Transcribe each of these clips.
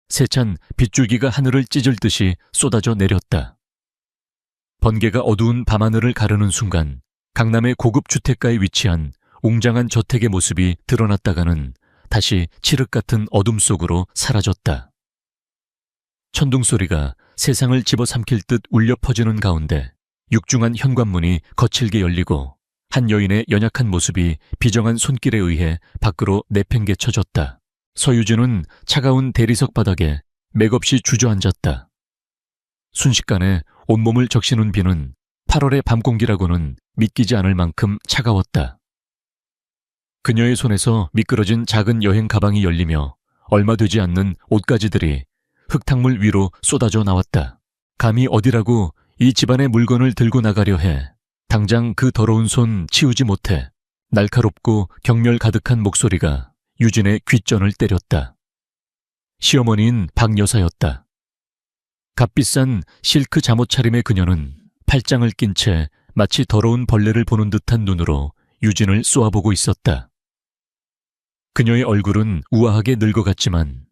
세찬 빗줄기가 하늘을 찢을 듯이 쏟아져 내렸다. 번개가 어두운 밤하늘을 가르는 순간 강남의 고급 주택가에 위치한 웅장한 저택의 모습이 드러났다가는 다시 칠흑 같은 어둠 속으로 사라졌다. 천둥 소리가 세상을 집어삼킬 듯 울려 퍼지는 가운데 육중한 현관문이 거칠게 열리고 한 여인의 연약한 모습이 비정한 손길에 의해 밖으로 내팽개쳐졌다. 서유진은 차가운 대리석 바닥에 맥없이 주저앉았다. 순식간에 온몸을 적시는 비는 8월의 밤 공기라고는 믿기지 않을 만큼 차가웠다. 그녀의 손에서 미끄러진 작은 여행 가방이 열리며 얼마 되지 않는 옷가지들이 흙탕물 위로 쏟아져 나왔다. 감히 어디라고 이 집안의 물건을 들고 나가려 해. 당장 그 더러운 손 치우지 못해. 날카롭고 경멸 가득한 목소리가 유진의 귓전을 때렸다. 시어머니인 박 여사였다. 값비싼 실크 잠옷 차림의 그녀는 팔짱을 낀 채 마치 더러운 벌레를 보는 듯한 눈으로 유진을 쏘아보고 있었다. 그녀의 얼굴은 우아하게 늙어갔지만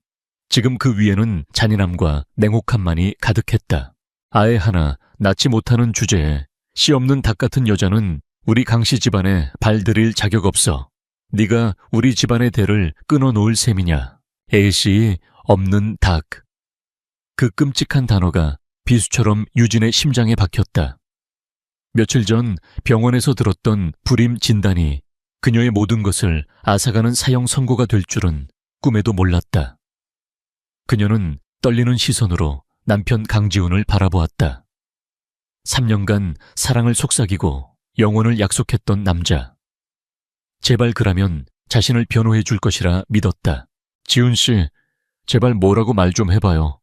지금 그 위에는 잔인함과 냉혹함만이 가득했다. 아에 하나 낳지 못하는 주제에 씨 없는 닭 같은 여자는 우리 강씨 집안에 발들일 자격 없어. 네가 우리 집안의 대를 끊어놓을 셈이냐. 애씨 없는 닭. 그 끔찍한 단어가 비수처럼 유진의 심장에 박혔다. 며칠 전 병원에서 들었던 불임 진단이 그녀의 모든 것을 앗아가는 사형 선고가 될 줄은 꿈에도 몰랐다. 그녀는 떨리는 시선으로 남편 강지훈을 바라보았다. 3년간 사랑을 속삭이고 영혼을 약속했던 남자. 제발 그라면 자신을 변호해 줄 것이라 믿었다. 지훈 씨, 제발 뭐라고 말 좀 해봐요.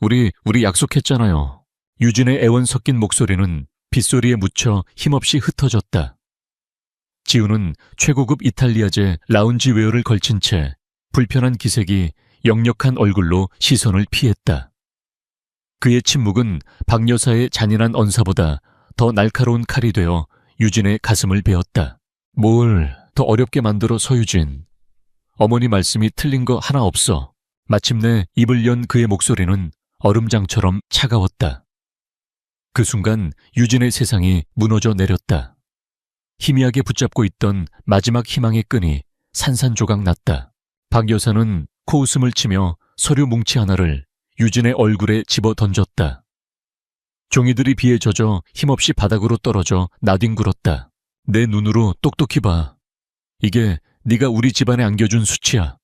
우리 약속했잖아요. 유진의 애원 섞인 목소리는 빗소리에 묻혀 힘없이 흩어졌다. 지훈은 최고급 이탈리아제 라운지 웨어를 걸친 채 불편한 기색이 역력한 얼굴로 시선을 피했다. 그의 침묵은 박 여사의 잔인한 언사보다 더 날카로운 칼이 되어 유진의 가슴을 베었다. 뭘 더 어렵게 만들어 서유진. 어머니 말씀이 틀린 거 하나 없어. 마침내 입을 연 그의 목소리는 얼음장처럼 차가웠다. 그 순간 유진의 세상이 무너져 내렸다. 희미하게 붙잡고 있던 마지막 희망의 끈이 산산조각 났다. 박 여사는 코웃음을 치며 서류 뭉치 하나를 유진의 얼굴에 집어 던졌다. 종이들이 비에 젖어 힘없이 바닥으로 떨어져 나뒹굴었다. 내 눈으로 똑똑히 봐. 이게 네가 우리 집안에 안겨준 수치야.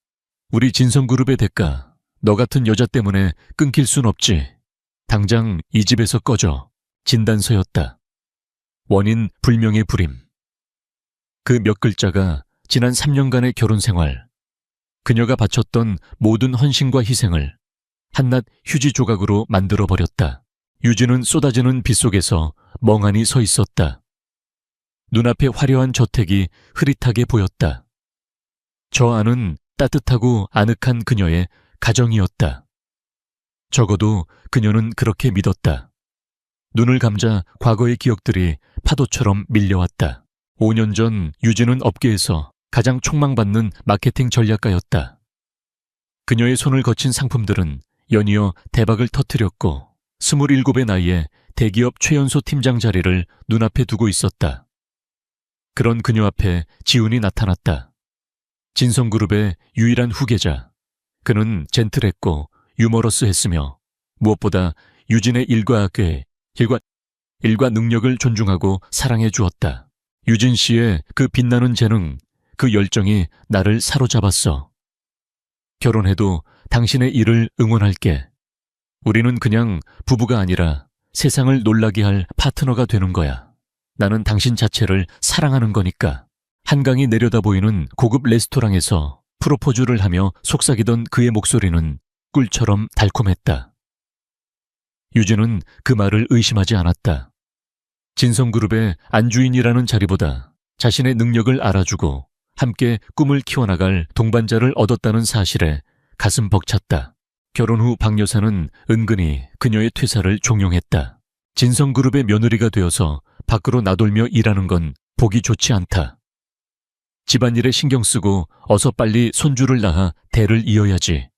우리 진성그룹의 대가. 너 같은 여자 때문에 끊길 순 없지. 당장 이 집에서 꺼져. 진단서였다. 원인 불명의 불임. 그 몇 글자가 지난 3년간의 결혼 생활, 그녀가 바쳤던 모든 헌신과 희생을 한낱 휴지 조각으로 만들어버렸다. 유진은 쏟아지는 빛 속에서 멍하니 서 있었다. 눈앞에 화려한 저택이 흐릿하게 보였다. 저 안은 따뜻하고 아늑한 그녀의 가정이었다. 적어도 그녀는 그렇게 믿었다. 눈을 감자 과거의 기억들이 파도처럼 밀려왔다. 5년 전 유진은 업계에서 가장 촉망받는 마케팅 전략가였다. 그녀의 손을 거친 상품들은 연이어 대박을 터뜨렸고 27의 나이에 대기업 최연소 팀장 자리를 눈앞에 두고 있었다. 그런 그녀 앞에 지훈이 나타났다. 진성그룹의 유일한 후계자. 그는 젠틀했고 유머러스했으며 무엇보다 유진의 일과 능력을 존중하고 사랑해 주었다. 유진 씨의 그 빛나는 재능, 그 열정이 나를 사로잡았어. 결혼해도 당신의 일을 응원할게. 우리는 그냥 부부가 아니라 세상을 놀라게 할 파트너가 되는 거야. 나는 당신 자체를 사랑하는 거니까. 한강이 내려다 보이는 고급 레스토랑에서 프로포즈를 하며 속삭이던 그의 목소리는 꿀처럼 달콤했다. 유진은 그 말을 의심하지 않았다. 진성그룹의 안주인이라는 자리보다 자신의 능력을 알아주고 함께 꿈을 키워나갈 동반자를 얻었다는 사실에 가슴 벅찼다. 결혼 후 박 여사는 은근히 그녀의 퇴사를 종용했다. 진성그룹의 며느리가 되어서 밖으로 나돌며 일하는 건 보기 좋지 않다. 집안일에 신경 쓰고 어서 빨리 손주를 낳아 대를 이어야지.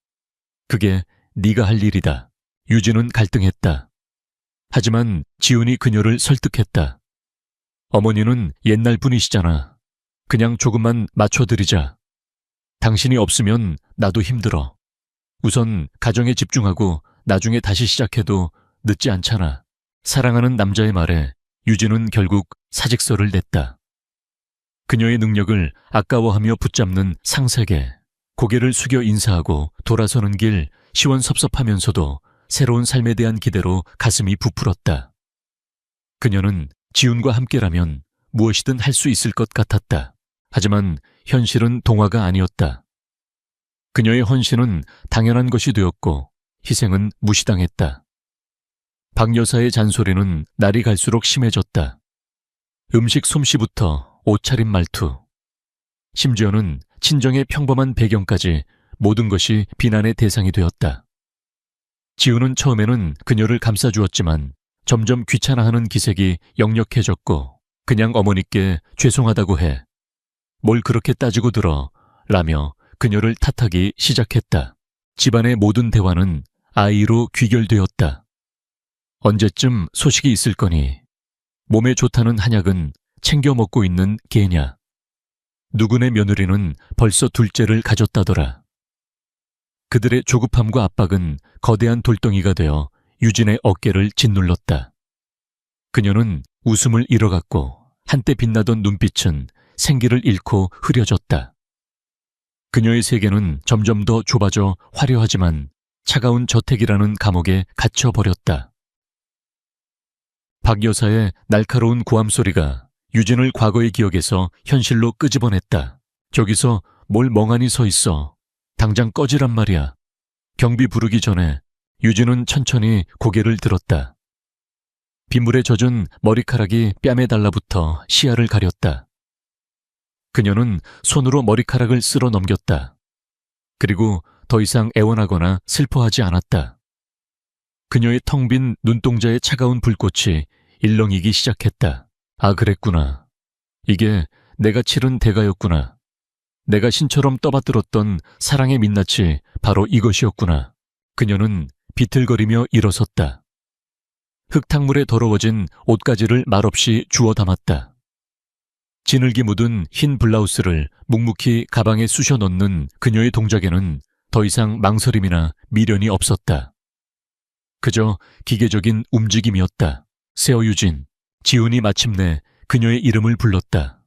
그게 네가 할 일이다. 유진은 갈등했다. 하지만 지훈이 그녀를 설득했다. 어머니는 옛날 분이시잖아. 그냥 조금만 맞춰드리자. 당신이 없으면 나도 힘들어. 우선 가정에 집중하고 나중에 다시 시작해도 늦지 않잖아. 사랑하는 남자의 말에 유진은 결국 사직서를 냈다. 그녀의 능력을 아까워하며 붙잡는 상세게 고개를 숙여 인사하고 돌아서는 길 시원섭섭하면서도 새로운 삶에 대한 기대로 가슴이 부풀었다. 그녀는 지훈과 함께라면 무엇이든 할 수 있을 것 같았다. 하지만 현실은 동화가 아니었다. 그녀의 헌신은 당연한 것이 되었고 희생은 무시당했다. 박 여사의 잔소리는 날이 갈수록 심해졌다. 음식 솜씨부터 옷차림 말투, 심지어는 친정의 평범한 배경까지 모든 것이 비난의 대상이 되었다. 지훈은 처음에는 그녀를 감싸주었지만 점점 귀찮아하는 기색이 역력해졌고 그냥 어머니께 죄송하다고 해. 뭘 그렇게 따지고 들어 라며 그녀를 탓하기 시작했다. 집안의 모든 대화는 아이로 귀결되었다. 언제쯤 소식이 있을 거니? 몸에 좋다는 한약은 챙겨 먹고 있는 개냐? 누구네 며느리는 벌써 둘째를 가졌다더라. 그들의 조급함과 압박은 거대한 돌덩이가 되어 유진의 어깨를 짓눌렀다. 그녀는 웃음을 잃어갔고 한때 빛나던 눈빛은 생기를 잃고 흐려졌다. 그녀의 세계는 점점 더 좁아져 화려하지만 차가운 저택이라는 감옥에 갇혀버렸다. 박 여사의 날카로운 고함 소리가 유진을 과거의 기억에서 현실로 끄집어냈다. 저기서 뭘 멍하니 서 있어. 당장 꺼지란 말이야. 경비 부르기 전에 유진은 천천히 고개를 들었다. 빗물에 젖은 머리카락이 뺨에 달라붙어 시야를 가렸다. 그녀는 손으로 머리카락을 쓸어 넘겼다. 그리고 더 이상 애원하거나 슬퍼하지 않았다. 그녀의 텅 빈 눈동자의 차가운 불꽃이 일렁이기 시작했다. 아, 그랬구나. 이게 내가 치른 대가였구나. 내가 신처럼 떠받들었던 사랑의 민낯이 바로 이것이었구나. 그녀는 비틀거리며 일어섰다. 흙탕물에 더러워진 옷가지를 말없이 주워 담았다. 진흙이 묻은 흰 블라우스를 묵묵히 가방에 쑤셔 넣는 그녀의 동작에는 더 이상 망설임이나 미련이 없었다. 그저 기계적인 움직임이었다. 세어유진, 지훈이 마침내 그녀의 이름을 불렀다.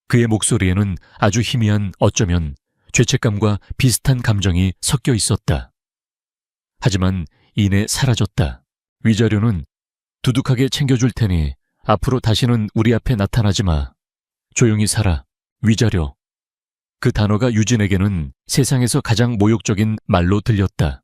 그의 목소리에는 아주 희미한 어쩌면 죄책감과 비슷한 감정이 섞여 있었다. 하지만 이내 사라졌다. 위자료는 두둑하게 챙겨줄 테니 앞으로 다시는 우리 앞에 나타나지 마. 조용히 살아. 위자료. 그 단어가 유진에게는 세상에서 가장 모욕적인 말로 들렸다.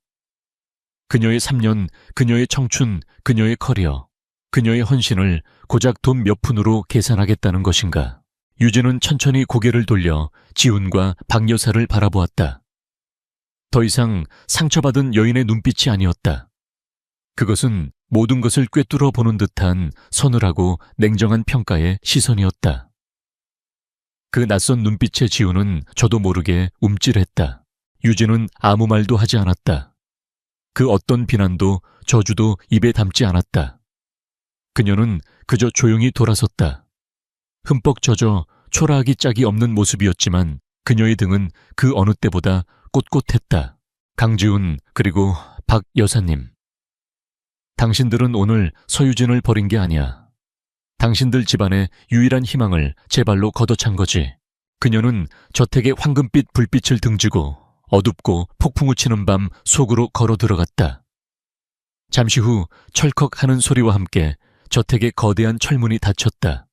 그녀의 3년, 그녀의 청춘, 그녀의 커리어, 그녀의 헌신을 고작 돈 몇 푼으로 계산하겠다는 것인가. 유진은 천천히 고개를 돌려 지훈과 박 여사를 바라보았다. 더 이상 상처받은 여인의 눈빛이 아니었다. 그것은 모든 것을 꿰뚫어 보는 듯한 서늘하고 냉정한 평가의 시선이었다. 그 낯선 눈빛의 지훈은 저도 모르게 움찔했다. 유진은 아무 말도 하지 않았다. 그 어떤 비난도 저주도 입에 담지 않았다. 그녀는 그저 조용히 돌아섰다. 흠뻑 젖어 초라하기 짝이 없는 모습이었지만 그녀의 등은 그 어느 때보다 꼿꼿했다. 강지훈 그리고 박 여사님. 당신들은 오늘 서유진을 버린 게 아니야. 당신들 집안의 유일한 희망을 제 발로 걷어찬 거지. 그녀는 저택의 황금빛 불빛을 등지고 어둡고 폭풍우 치는 밤 속으로 걸어 들어갔다. 잠시 후 철컥 하는 소리와 함께 저택의 거대한 철문이 닫혔다.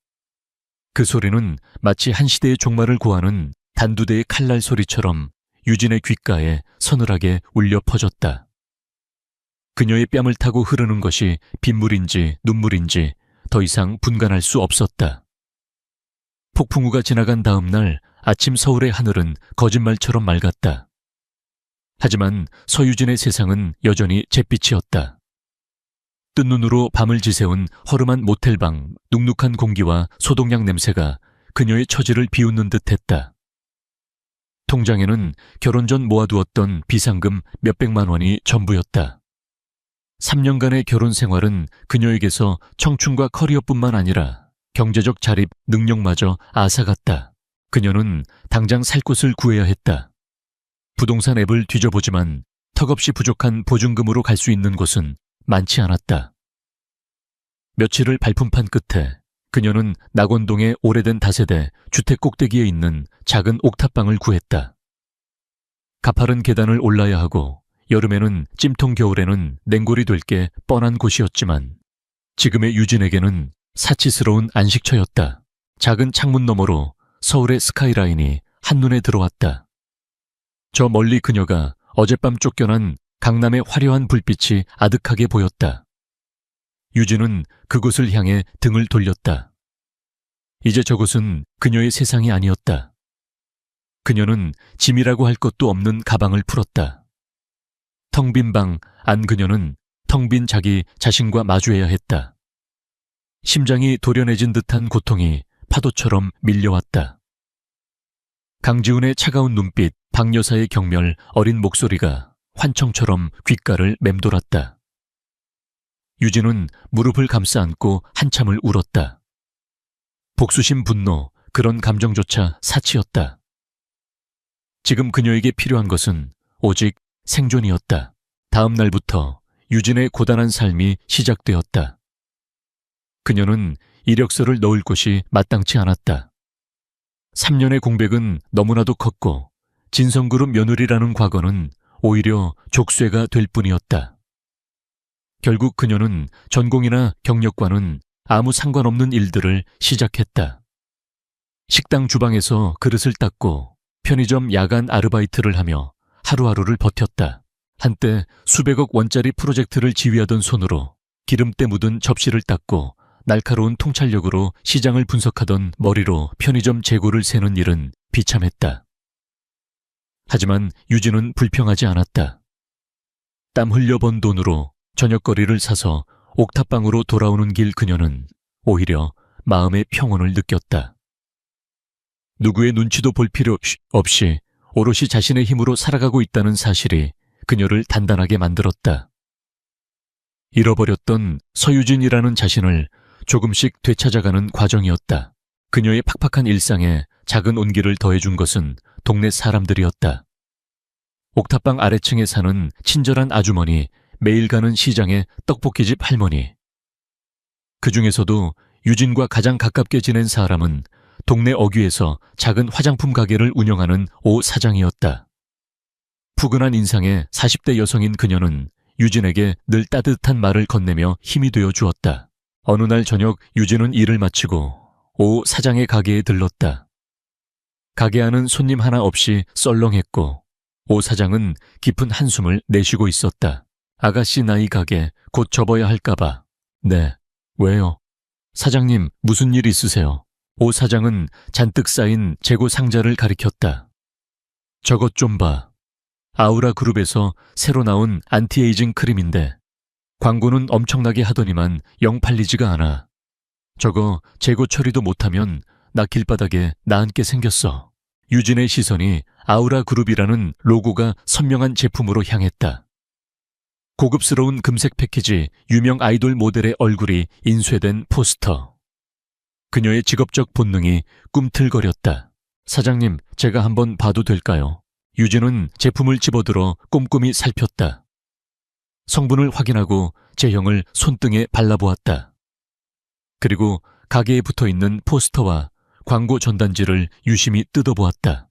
그 소리는 마치 한 시대의 종말을 고하는 단두대의 칼날 소리처럼 유진의 귓가에 서늘하게 울려 퍼졌다. 그녀의 뺨을 타고 흐르는 것이 빗물인지 눈물인지 더 이상 분간할 수 없었다. 폭풍우가 지나간 다음 날 아침 서울의 하늘은 거짓말처럼 맑았다. 하지만 서유진의 세상은 여전히 잿빛이었다. 뜬 눈으로 밤을 지새운 허름한 모텔방, 눅눅한 공기와 소독약 냄새가 그녀의 처지를 비웃는 듯했다. 통장에는 결혼 전 모아두었던 비상금 몇백만 원이 전부였다. 3년간의 결혼 생활은 그녀에게서 청춘과 커리어뿐만 아니라 경제적 자립, 능력마저 앗아갔다. 그녀는 당장 살 곳을 구해야 했다. 부동산 앱을 뒤져보지만 턱없이 부족한 보증금으로 갈 수 있는 곳은 많지 않았다. 며칠을 발품판 끝에 그녀는 낙원동의 오래된 다세대 주택 꼭대기에 있는 작은 옥탑방을 구했다. 가파른 계단을 올라야 하고 여름에는 찜통, 겨울에는 냉골이 될 게 뻔한 곳이었지만 지금의 유진에게는 사치스러운 안식처였다. 작은 창문 너머로 서울의 스카이라인이 한눈에 들어왔다. 저 멀리 그녀가 어젯밤 쫓겨난 강남의 화려한 불빛이 아득하게 보였다. 유진은 그곳을 향해 등을 돌렸다. 이제 저곳은 그녀의 세상이 아니었다. 그녀는 짐이라고 할 것도 없는 가방을 풀었다. 텅 빈 방 안 그녀는 텅 빈 자기 자신과 마주해야 했다. 심장이 도련해진 듯한 고통이 파도처럼 밀려왔다. 강지훈의 차가운 눈빛, 박 여사의 경멸, 어린 목소리가 환청처럼 귓가를 맴돌았다. 유진은 무릎을 감싸 안고 한참을 울었다. 복수심, 분노, 그런 감정조차 사치였다. 지금 그녀에게 필요한 것은 오직 생존이었다. 다음 날부터 유진의 고단한 삶이 시작되었다. 그녀는 이력서를 넣을 곳이 마땅치 않았다. 3년의 공백은 너무나도 컸고 진성그룹 며느리라는 과거는 오히려 족쇄가 될 뿐이었다. 결국 그녀는 전공이나 경력과는 아무 상관없는 일들을 시작했다. 식당 주방에서 그릇을 닦고 편의점 야간 아르바이트를 하며 하루하루를 버텼다. 한때 수백억 원짜리 프로젝트를 지휘하던 손으로 기름때 묻은 접시를 닦고 날카로운 통찰력으로 시장을 분석하던 머리로 편의점 재고를 세는 일은 비참했다. 하지만 유진은 불평하지 않았다. 땀 흘려 번 돈으로 저녁거리를 사서 옥탑방으로 돌아오는 길 그녀는 오히려 마음의 평온을 느꼈다. 누구의 눈치도 볼 필요 없이 오롯이 자신의 힘으로 살아가고 있다는 사실이 그녀를 단단하게 만들었다. 잃어버렸던 서유진이라는 자신을 조금씩 되찾아가는 과정이었다. 그녀의 팍팍한 일상에 작은 온기를 더해준 것은 동네 사람들이었다. 옥탑방 아래층에 사는 친절한 아주머니, 매일 가는 시장의 떡볶이집 할머니. 그 중에서도 유진과 가장 가깝게 지낸 사람은 동네 어귀에서 작은 화장품 가게를 운영하는 오 사장이었다. 푸근한 인상의 40대 여성인 그녀는 유진에게 늘 따뜻한 말을 건네며 힘이 되어 주었다. 어느 날 저녁 유진은 일을 마치고 오 사장의 가게에 들렀다. 가게 안은 손님 하나 없이 썰렁했고 오 사장은 깊은 한숨을 내쉬고 있었다. 아가씨 나이 가게 곧 접어야 할까봐. 네, 왜요? 사장님 무슨 일 있으세요? 오 사장은 잔뜩 쌓인 재고 상자를 가리켰다. 저것 좀 봐. 아우라 그룹에서 새로 나온 안티에이징 크림인데 광고는 엄청나게 하더니만 영 팔리지가 않아. 저거 재고 처리도 못하면 나 길바닥에 나앉게 생겼어. 유진의 시선이 아우라 그룹이라는 로고가 선명한 제품으로 향했다. 고급스러운 금색 패키지, 유명 아이돌 모델의 얼굴이 인쇄된 포스터. 그녀의 직업적 본능이 꿈틀거렸다. 사장님, 제가 한번 봐도 될까요? 유진은 제품을 집어들어 꼼꼼히 살폈다. 성분을 확인하고 제형을 손등에 발라보았다. 그리고 가게에 붙어있는 포스터와 광고 전단지를 유심히 뜯어보았다.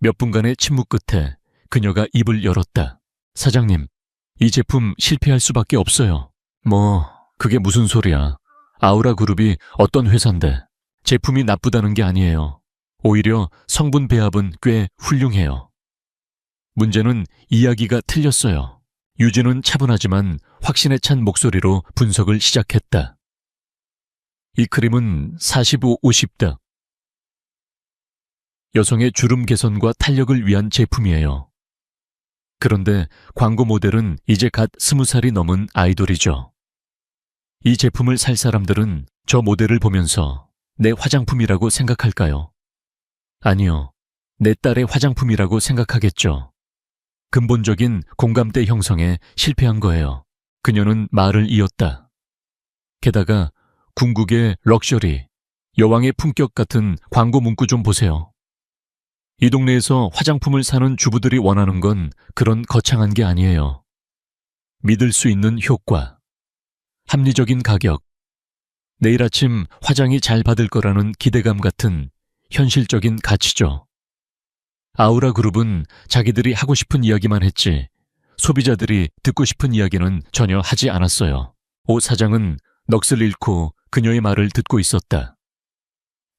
몇 분간의 침묵 끝에 그녀가 입을 열었다. 사장님, 이 제품 실패할 수밖에 없어요. 그게 무슨 소리야. 아우라 그룹이 어떤 회사인데 제품이 나쁘다는 게 아니에요. 오히려 성분 배합은 꽤 훌륭해요. 문제는 이야기가 틀렸어요. 유진은 차분하지만 확신에 찬 목소리로 분석을 시작했다. 이 크림은 45, 50다. 여성의 주름 개선과 탄력을 위한 제품이에요. 그런데 광고 모델은 이제 갓 20살이 넘은 아이돌이죠. 이 제품을 살 사람들은 저 모델을 보면서 내 화장품이라고 생각할까요? 아니요. 내 딸의 화장품이라고 생각하겠죠. 근본적인 공감대 형성에 실패한 거예요. 그녀는 말을 이었다. 게다가 궁극의 럭셔리, 여왕의 품격 같은 광고 문구 좀 보세요. 이 동네에서 화장품을 사는 주부들이 원하는 건 그런 거창한 게 아니에요. 믿을 수 있는 효과, 합리적인 가격, 내일 아침 화장이 잘 받을 거라는 기대감 같은 현실적인 가치죠. 아우라 그룹은 자기들이 하고 싶은 이야기만 했지 소비자들이 듣고 싶은 이야기는 전혀 하지 않았어요. 오 사장은 넋을 잃고 그녀의 말을 듣고 있었다.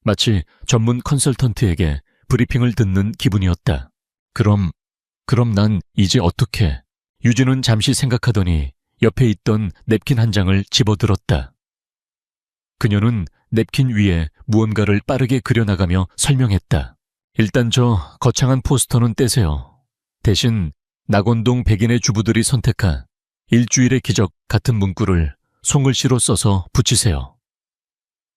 마치 전문 컨설턴트에게 브리핑을 듣는 기분이었다. 그럼 난 이제 어떻게? 유진은 잠시 생각하더니 옆에 있던 냅킨 한 장을 집어들었다. 그녀는 냅킨 위에 무언가를 빠르게 그려나가며 설명했다. 일단 저 거창한 포스터는 떼세요. 대신 낙원동 백인의 주부들이 선택한 일주일의 기적 같은 문구를 손글씨로 써서 붙이세요.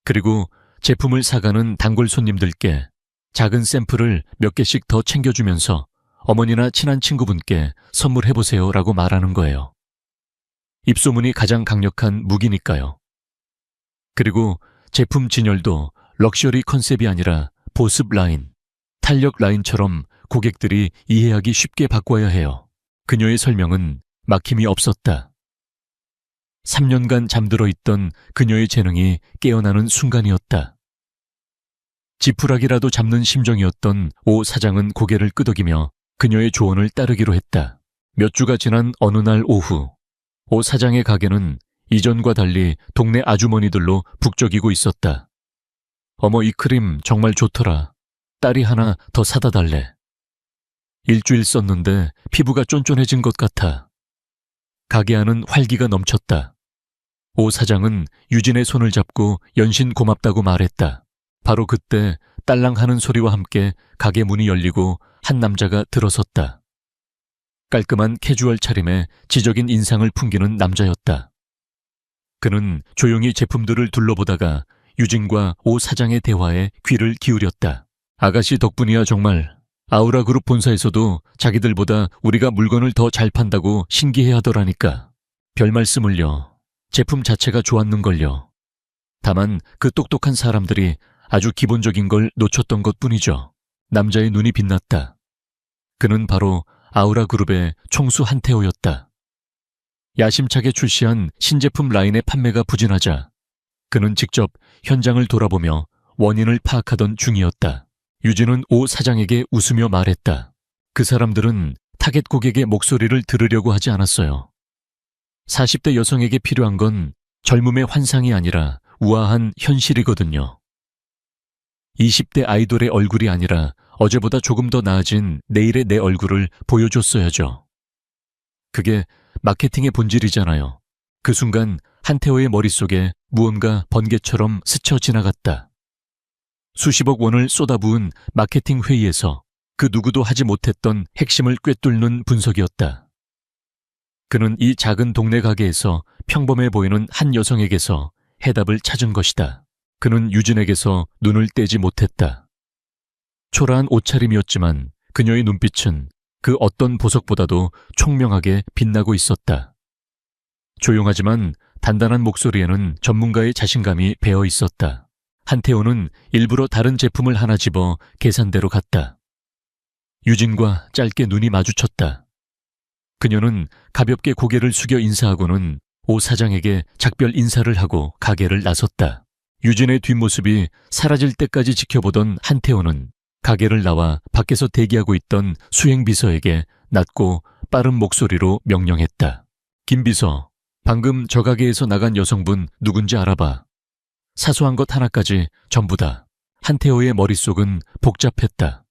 그리고 제품을 사가는 단골 손님들께 작은 샘플을 몇 개씩 더 챙겨주면서 어머니나 친한 친구분께 선물해보세요 라고 말하는 거예요. 입소문이 가장 강력한 무기니까요. 그리고 제품 진열도 럭셔리 컨셉이 아니라 보습 라인, 탄력 라인처럼 고객들이 이해하기 쉽게 바꿔야 해요. 그녀의 설명은 막힘이 없었다. 3년간 잠들어 있던 그녀의 재능이 깨어나는 순간이었다. 지푸라기라도 잡는 심정이었던 오 사장은 고개를 끄덕이며 그녀의 조언을 따르기로 했다. 몇 주가 지난 어느 날 오후, 오 사장의 가게는 이전과 달리 동네 아주머니들로 북적이고 있었다. 어머, 이 크림 정말 좋더라. 딸이 하나 더 사다 달래. 일주일 썼는데 피부가 쫀쫀해진 것 같아. 가게 안은 활기가 넘쳤다. 오 사장은 유진의 손을 잡고 연신 고맙다고 말했다. 바로 그때 딸랑 하는 소리와 함께 가게 문이 열리고 한 남자가 들어섰다. 깔끔한 캐주얼 차림에 지적인 인상을 풍기는 남자였다. 그는 조용히 제품들을 둘러보다가 유진과 오 사장의 대화에 귀를 기울였다. 아가씨 덕분이야 정말. 아우라 그룹 본사에서도 자기들보다 우리가 물건을 더 잘 판다고 신기해하더라니까. 별 말씀을요. 제품 자체가 좋았는걸요. 다만 그 똑똑한 사람들이 아주 기본적인 걸 놓쳤던 것뿐이죠. 남자의 눈이 빛났다. 그는 바로 아우라 그룹의 총수 한태호였다. 야심차게 출시한 신제품 라인의 판매가 부진하자 그는 직접 현장을 돌아보며 원인을 파악하던 중이었다. 유진은 오 사장에게 웃으며 말했다. 그 사람들은 타겟 고객의 목소리를 들으려고 하지 않았어요. 40대 여성에게 필요한 건 젊음의 환상이 아니라 우아한 현실이거든요. 20대 아이돌의 얼굴이 아니라 어제보다 조금 더 나아진 내일의 내 얼굴을 보여줬어야죠. 그게 마케팅의 본질이잖아요. 그 순간 한태호의 머릿속에 무언가 번개처럼 스쳐 지나갔다. 수십억 원을 쏟아부은 마케팅 회의에서 그 누구도 하지 못했던 핵심을 꿰뚫는 분석이었다. 그는 이 작은 동네 가게에서 평범해 보이는 한 여성에게서 해답을 찾은 것이다. 그는 유진에게서 눈을 떼지 못했다. 초라한 옷차림이었지만 그녀의 눈빛은 그 어떤 보석보다도 총명하게 빛나고 있었다. 조용하지만 단단한 목소리에는 전문가의 자신감이 배어 있었다. 한태호는 일부러 다른 제품을 하나 집어 계산대로 갔다. 유진과 짧게 눈이 마주쳤다. 그녀는 가볍게 고개를 숙여 인사하고는 오 사장에게 작별 인사를 하고 가게를 나섰다. 유진의 뒷모습이 사라질 때까지 지켜보던 한태호는 가게를 나와 밖에서 대기하고 있던 수행비서에게 낮고 빠른 목소리로 명령했다. 김 비서, 방금 저 가게에서 나간 여성분 누군지 알아봐. 사소한 것 하나까지 전부 다. 한태호의 머릿속은 복잡했다.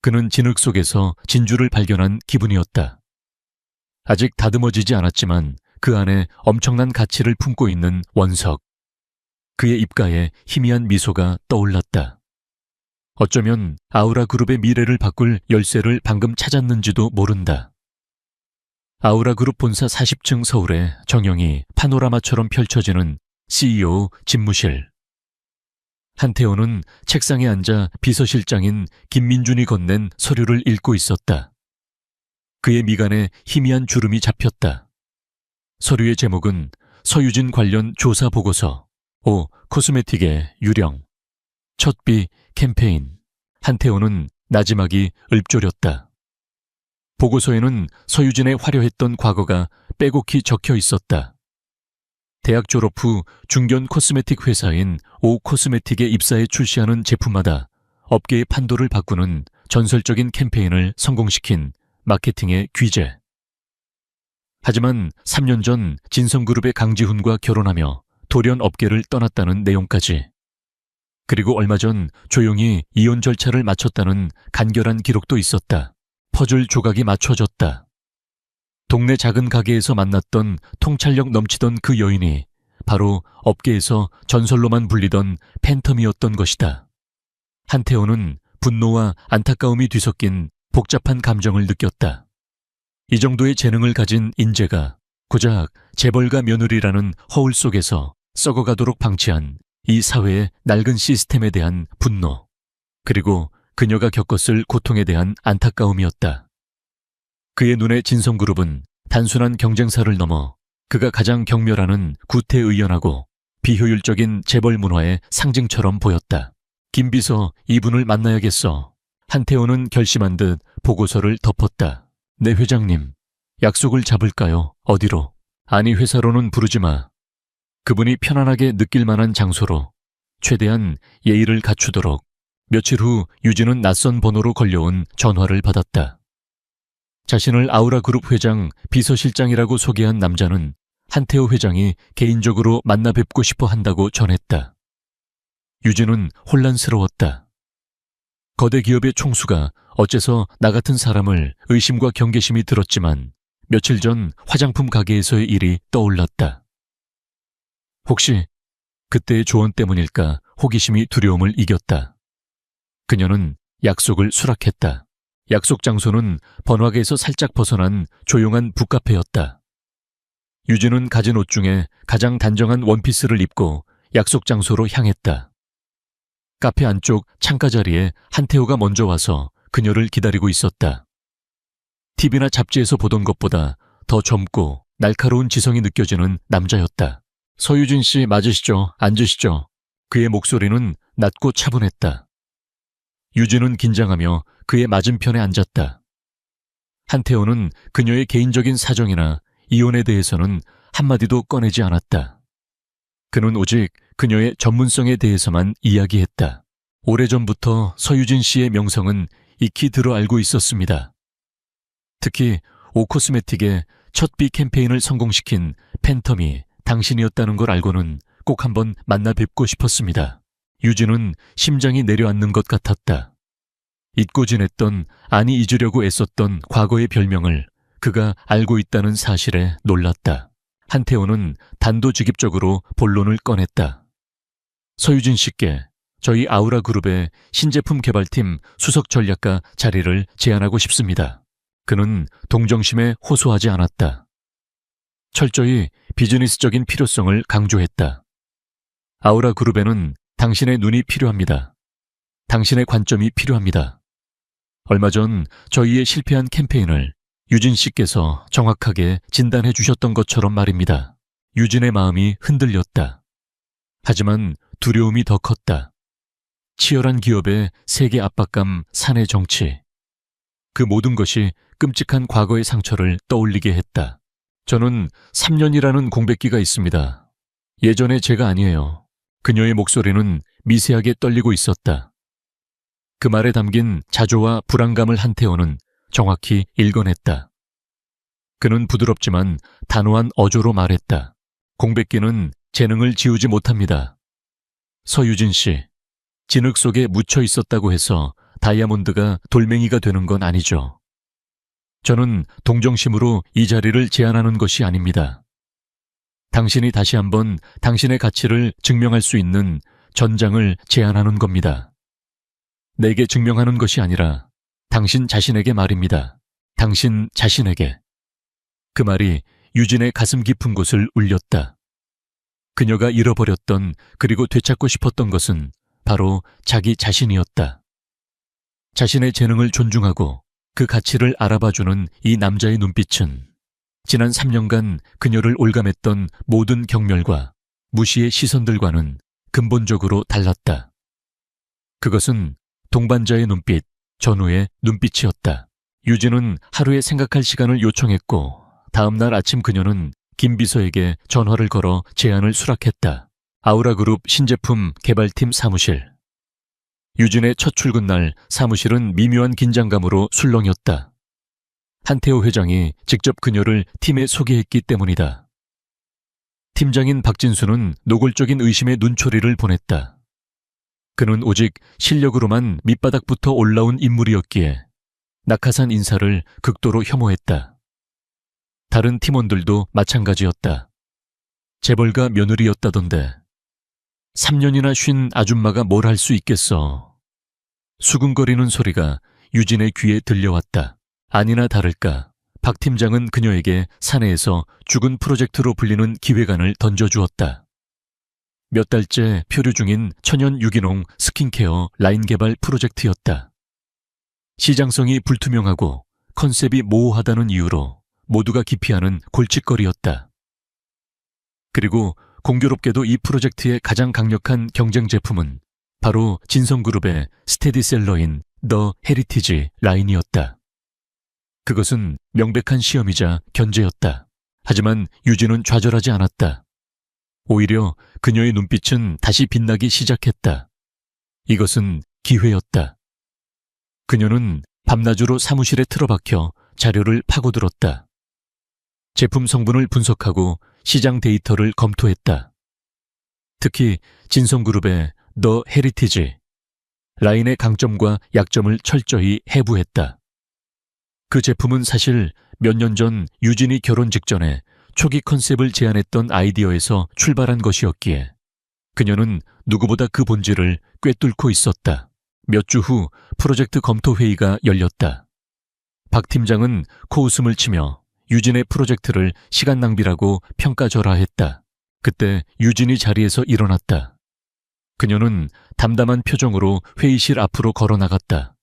그는 진흙 속에서 진주를 발견한 기분이었다. 아직 다듬어지지 않았지만 그 안에 엄청난 가치를 품고 있는 원석. 그의 입가에 희미한 미소가 떠올랐다. 어쩌면 아우라 그룹의 미래를 바꿀 열쇠를 방금 찾았는지도 모른다. 아우라 그룹 본사 40층 서울의 정영이 파노라마처럼 펼쳐지는 CEO 집무실. 한태호는 책상에 앉아 비서실장인 김민준이 건넨 서류를 읽고 있었다. 그의 미간에 희미한 주름이 잡혔다. 서류의 제목은 서유진 관련 조사 보고서, 오 코스메틱의 유령, 첫비 캠페인. 한태호는 나지막이 읊조렸다. 보고서에는 서유진의 화려했던 과거가 빼곡히 적혀 있었다. 대학 졸업 후 중견 코스메틱 회사인 오 코스메틱에 입사해 출시하는 제품마다 업계의 판도를 바꾸는 전설적인 캠페인을 성공시킨 마케팅의 귀재. 하지만 3년 전 진성그룹의 강지훈과 결혼하며 돌연 업계를 떠났다는 내용까지. 그리고 얼마 전 조용히 이혼 절차를 마쳤다는 간결한 기록도 있었다. 퍼즐 조각이 맞춰졌다. 동네 작은 가게에서 만났던 통찰력 넘치던 그 여인이 바로 업계에서 전설로만 불리던 팬텀이었던 것이다. 한태호는 분노와 안타까움이 뒤섞인 복잡한 감정을 느꼈다. 이 정도의 재능을 가진 인재가 고작 재벌가 며느리라는 허울 속에서 썩어가도록 방치한 이 사회의 낡은 시스템에 대한 분노, 그리고 그녀가 겪었을 고통에 대한 안타까움이었다. 그의 눈에 진성그룹은 단순한 경쟁사를 넘어 그가 가장 경멸하는 구태의연하고 비효율적인 재벌 문화의 상징처럼 보였다. 김 비서, 이분을 만나야겠어. 한태호는 결심한 듯 보고서를 덮었다. 네 회장님, 약속을 잡을까요? 어디로? 아니 회사로는 부르지 마. 그분이 편안하게 느낄 만한 장소로 최대한 예의를 갖추도록. 며칠 후 유진은 낯선 번호로 걸려온 전화를 받았다. 자신을 아우라그룹 회장 비서실장이라고 소개한 남자는 한태호 회장이 개인적으로 만나 뵙고 싶어 한다고 전했다. 유진은 혼란스러웠다. 거대 기업의 총수가 어째서 나 같은 사람을 의심과 경계심이 들었지만 며칠 전 화장품 가게에서의 일이 떠올랐다. 혹시 그때의 조언 때문일까 호기심이 두려움을 이겼다. 그녀는 약속을 수락했다. 약속 장소는 번화가에서 살짝 벗어난 조용한 북카페였다. 유진은 가진 옷 중에 가장 단정한 원피스를 입고 약속 장소로 향했다. 카페 안쪽 창가 자리에 한태호가 먼저 와서 그녀를 기다리고 있었다. TV나 잡지에서 보던 것보다 더 젊고 날카로운 지성이 느껴지는 남자였다. 서유진 씨 맞으시죠? 앉으시죠? 그의 목소리는 낮고 차분했다. 유진은 긴장하며 그의 맞은편에 앉았다. 한태호는 그녀의 개인적인 사정이나 이혼에 대해서는 한마디도 꺼내지 않았다. 그는 오직 그녀의 전문성에 대해서만 이야기했다. 오래전부터 서유진 씨의 명성은 익히 들어 알고 있었습니다. 특히 오코스메틱의 첫비 캠페인을 성공시킨 팬텀이 당신이었다는 걸 알고는 꼭 한번 만나 뵙고 싶었습니다. 유진은 심장이 내려앉는 것 같았다. 잊고 지냈던, 아니 잊으려고 애썼던 과거의 별명을 그가 알고 있다는 사실에 놀랐다. 한태호는 단도직입적으로 본론을 꺼냈다. 서유진 씨께 저희 아우라그룹의 신제품 개발팀 수석 전략가 자리를 제안하고 싶습니다. 그는 동정심에 호소하지 않았다. 철저히 비즈니스적인 필요성을 강조했다. 아우라그룹에는 당신의 눈이 필요합니다. 당신의 관점이 필요합니다. 얼마 전 저희의 실패한 캠페인을 유진 씨께서 정확하게 진단해 주셨던 것처럼 말입니다. 유진의 마음이 흔들렸다. 하지만 두려움이 더 컸다. 치열한 기업의 세계 압박감, 사내 정치. 그 모든 것이 끔찍한 과거의 상처를 떠올리게 했다. 저는 3년이라는 공백기가 있습니다. 예전의 제가 아니에요. 그녀의 목소리는 미세하게 떨리고 있었다. 그 말에 담긴 자조와 불안감을 한태호는 정확히 읽어냈다. 그는 부드럽지만 단호한 어조로 말했다. 공백기는 재능을 지우지 못합니다. 서유진 씨, 진흙 속에 묻혀 있었다고 해서 다이아몬드가 돌멩이가 되는 건 아니죠. 저는 동정심으로 이 자리를 제안하는 것이 아닙니다. 당신이 다시 한번 당신의 가치를 증명할 수 있는 전장을 제안하는 겁니다. 내게 증명하는 것이 아니라 당신 자신에게 말입니다. 당신 자신에게. 그 말이 유진의 가슴 깊은 곳을 울렸다. 그녀가 잃어버렸던, 그리고 되찾고 싶었던 것은 바로 자기 자신이었다. 자신의 재능을 존중하고 그 가치를 알아봐주는 이 남자의 눈빛은 지난 3년간 그녀를 올감했던 모든 경멸과 무시의 시선들과는 근본적으로 달랐다. 그것은 동반자의 눈빛, 전우의 눈빛이었다. 유진은 하루에 생각할 시간을 요청했고 다음날 아침 그녀는 김 비서에게 전화를 걸어 제안을 수락했다. 아우라그룹 신제품 개발팀 사무실. 유진의 첫 출근 날 사무실은 미묘한 긴장감으로 술렁였다. 한태호 회장이 직접 그녀를 팀에 소개했기 때문이다. 팀장인 박진수는 노골적인 의심의 눈초리를 보냈다. 그는 오직 실력으로만 밑바닥부터 올라온 인물이었기에 낙하산 인사를 극도로 혐오했다. 다른 팀원들도 마찬가지였다. 재벌가 며느리였다던데 3년이나 쉰 아줌마가 뭘 할 수 있겠어. 수근거리는 소리가 유진의 귀에 들려왔다. 아니나 다를까 박 팀장은 그녀에게 사내에서 죽은 프로젝트로 불리는 기획안을 던져주었다. 몇 달째 표류 중인 천연 유기농 스킨케어 라인 개발 프로젝트였다. 시장성이 불투명하고 컨셉이 모호하다는 이유로 모두가 기피하는 골칫거리였다. 그리고 공교롭게도 이 프로젝트의 가장 강력한 경쟁 제품은 바로 진성그룹의 스테디셀러인 더 헤리티지 라인이었다. 그것은 명백한 시험이자 견제였다. 하지만 유진은 좌절하지 않았다. 오히려 그녀의 눈빛은 다시 빛나기 시작했다. 이것은 기회였다. 그녀는 밤낮으로 사무실에 틀어박혀 자료를 파고들었다. 제품 성분을 분석하고 시장 데이터를 검토했다. 특히 진성그룹의 더 헤리티지 라인의 강점과 약점을 철저히 해부했다. 그 제품은 사실 몇 년 전 유진이 결혼 직전에 초기 컨셉을 제안했던 아이디어에서 출발한 것이었기에 그녀는 누구보다 그 본질을 꿰뚫고 있었다. 몇 주 후 프로젝트 검토 회의가 열렸다. 박 팀장은 코웃음을 치며 유진의 프로젝트를 시간 낭비라고 평가절하했다. 그때 유진이 자리에서 일어났다. 그녀는 담담한 표정으로 회의실 앞으로 걸어나갔다.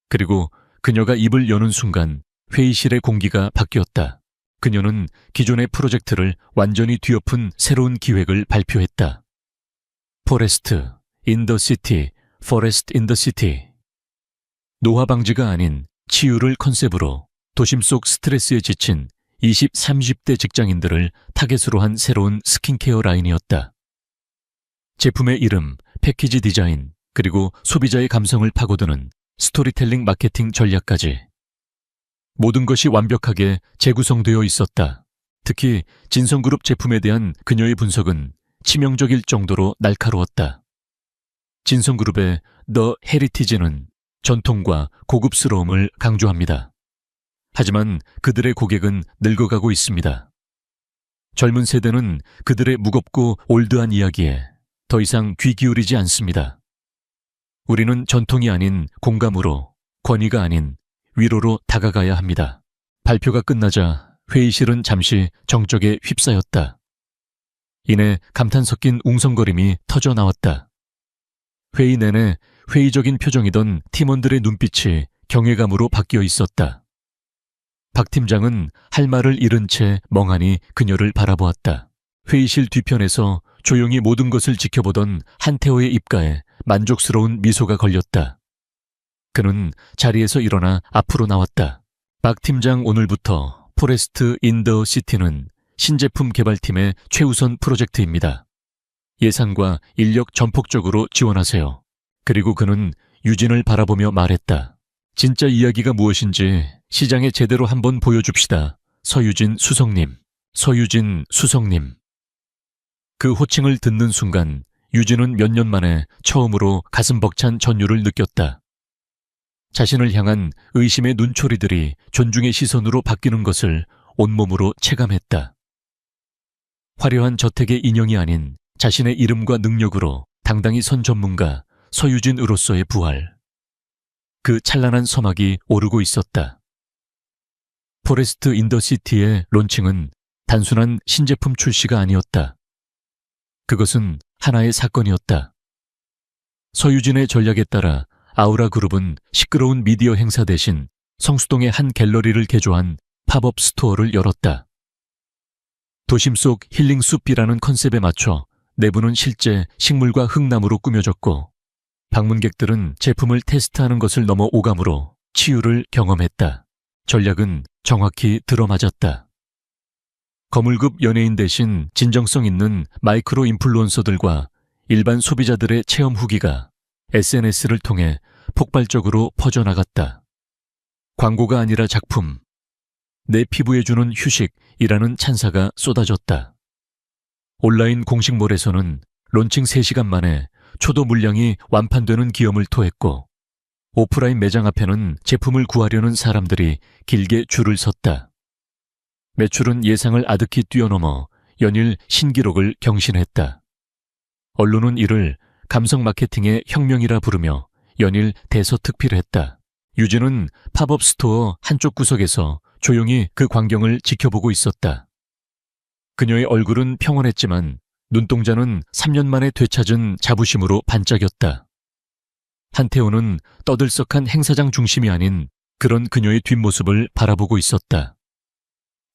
그리고 그녀가 입을 여는 순간 회의실의 공기가 바뀌었다. 그녀는 기존의 프로젝트를 완전히 뒤엎은 새로운 기획을 발표했다. 포레스트 인 더 시티, 포레스트 인 더 시티. 노화 방지가 아닌 치유를 컨셉으로 도심 속 스트레스에 지친 20, 30대 직장인들을 타겟으로 한 새로운 스킨케어 라인이었다. 제품의 이름, 패키지 디자인, 그리고 소비자의 감성을 파고드는 스토리텔링 마케팅 전략까지 모든 것이 완벽하게 재구성되어 있었다. 특히 진성그룹 제품에 대한 그녀의 분석은 치명적일 정도로 날카로웠다. 진성그룹의 더 헤리티지는 전통과 고급스러움을 강조합니다. 하지만 그들의 고객은 늙어가고 있습니다. 젊은 세대는 그들의 무겁고 올드한 이야기에 더 이상 귀 기울이지 않습니다. 우리는 전통이 아닌 공감으로, 권위가 아닌 위로로 다가가야 합니다. 발표가 끝나자 회의실은 잠시 정적에 휩싸였다. 이내 감탄 섞인 웅성거림이 터져 나왔다. 회의 내내 회의적인 표정이던 팀원들의 눈빛이 경외감으로 바뀌어 있었다. 박 팀장은 할 말을 잃은 채 멍하니 그녀를 바라보았다. 회의실 뒤편에서 조용히 모든 것을 지켜보던 한태호의 입가에 만족스러운 미소가 걸렸다. 그는 자리에서 일어나 앞으로 나왔다. 박 팀장, 오늘부터 포레스트 인 더 시티는 신제품 개발팀의 최우선 프로젝트입니다. 예산과 인력 전폭적으로 지원하세요. 그리고 그는 유진을 바라보며 말했다. 진짜 이야기가 무엇인지 시장에 제대로 한번 보여줍시다. 서유진 수석님, 서유진 수석님. 그 호칭을 듣는 순간 유진은 몇 년 만에 처음으로 가슴 벅찬 전율을 느꼈다. 자신을 향한 의심의 눈초리들이 존중의 시선으로 바뀌는 것을 온몸으로 체감했다. 화려한 저택의 인형이 아닌 자신의 이름과 능력으로 당당히 선 전문가 서유진으로서의 부활. 그 찬란한 서막이 오르고 있었다. 포레스트 인 더 시티의 론칭은 단순한 신제품 출시가 아니었다. 그것은 하나의 사건이었다. 서유진의 전략에 따라 아우라그룹은 시끄러운 미디어 행사 대신 성수동의 한 갤러리를 개조한 팝업 스토어를 열었다. 도심 속 힐링 숲이라는 컨셉에 맞춰 내부는 실제 식물과 흙나무로 꾸며졌고 방문객들은 제품을 테스트하는 것을 넘어 오감으로 치유를 경험했다. 전략은 정확히 들어맞았다. 거물급 연예인 대신 진정성 있는 마이크로 인플루언서들과 일반 소비자들의 체험 후기가 SNS를 통해 폭발적으로 퍼져나갔다. 광고가 아니라 작품, 내 피부에 주는 휴식이라는 찬사가 쏟아졌다. 온라인 공식몰에서는 론칭 3시간 만에 초도 물량이 완판되는 기염을 토했고 오프라인 매장 앞에는 제품을 구하려는 사람들이 길게 줄을 섰다. 매출은 예상을 아득히 뛰어넘어 연일 신기록을 경신했다. 언론은 이를 감성 마케팅의 혁명이라 부르며 연일 대서특필했다. 유진은 팝업 스토어 한쪽 구석에서 조용히 그 광경을 지켜보고 있었다. 그녀의 얼굴은 평온했지만 눈동자는 3년 만에 되찾은 자부심으로 반짝였다. 한태호는 떠들썩한 행사장 중심이 아닌 그런 그녀의 뒷모습을 바라보고 있었다.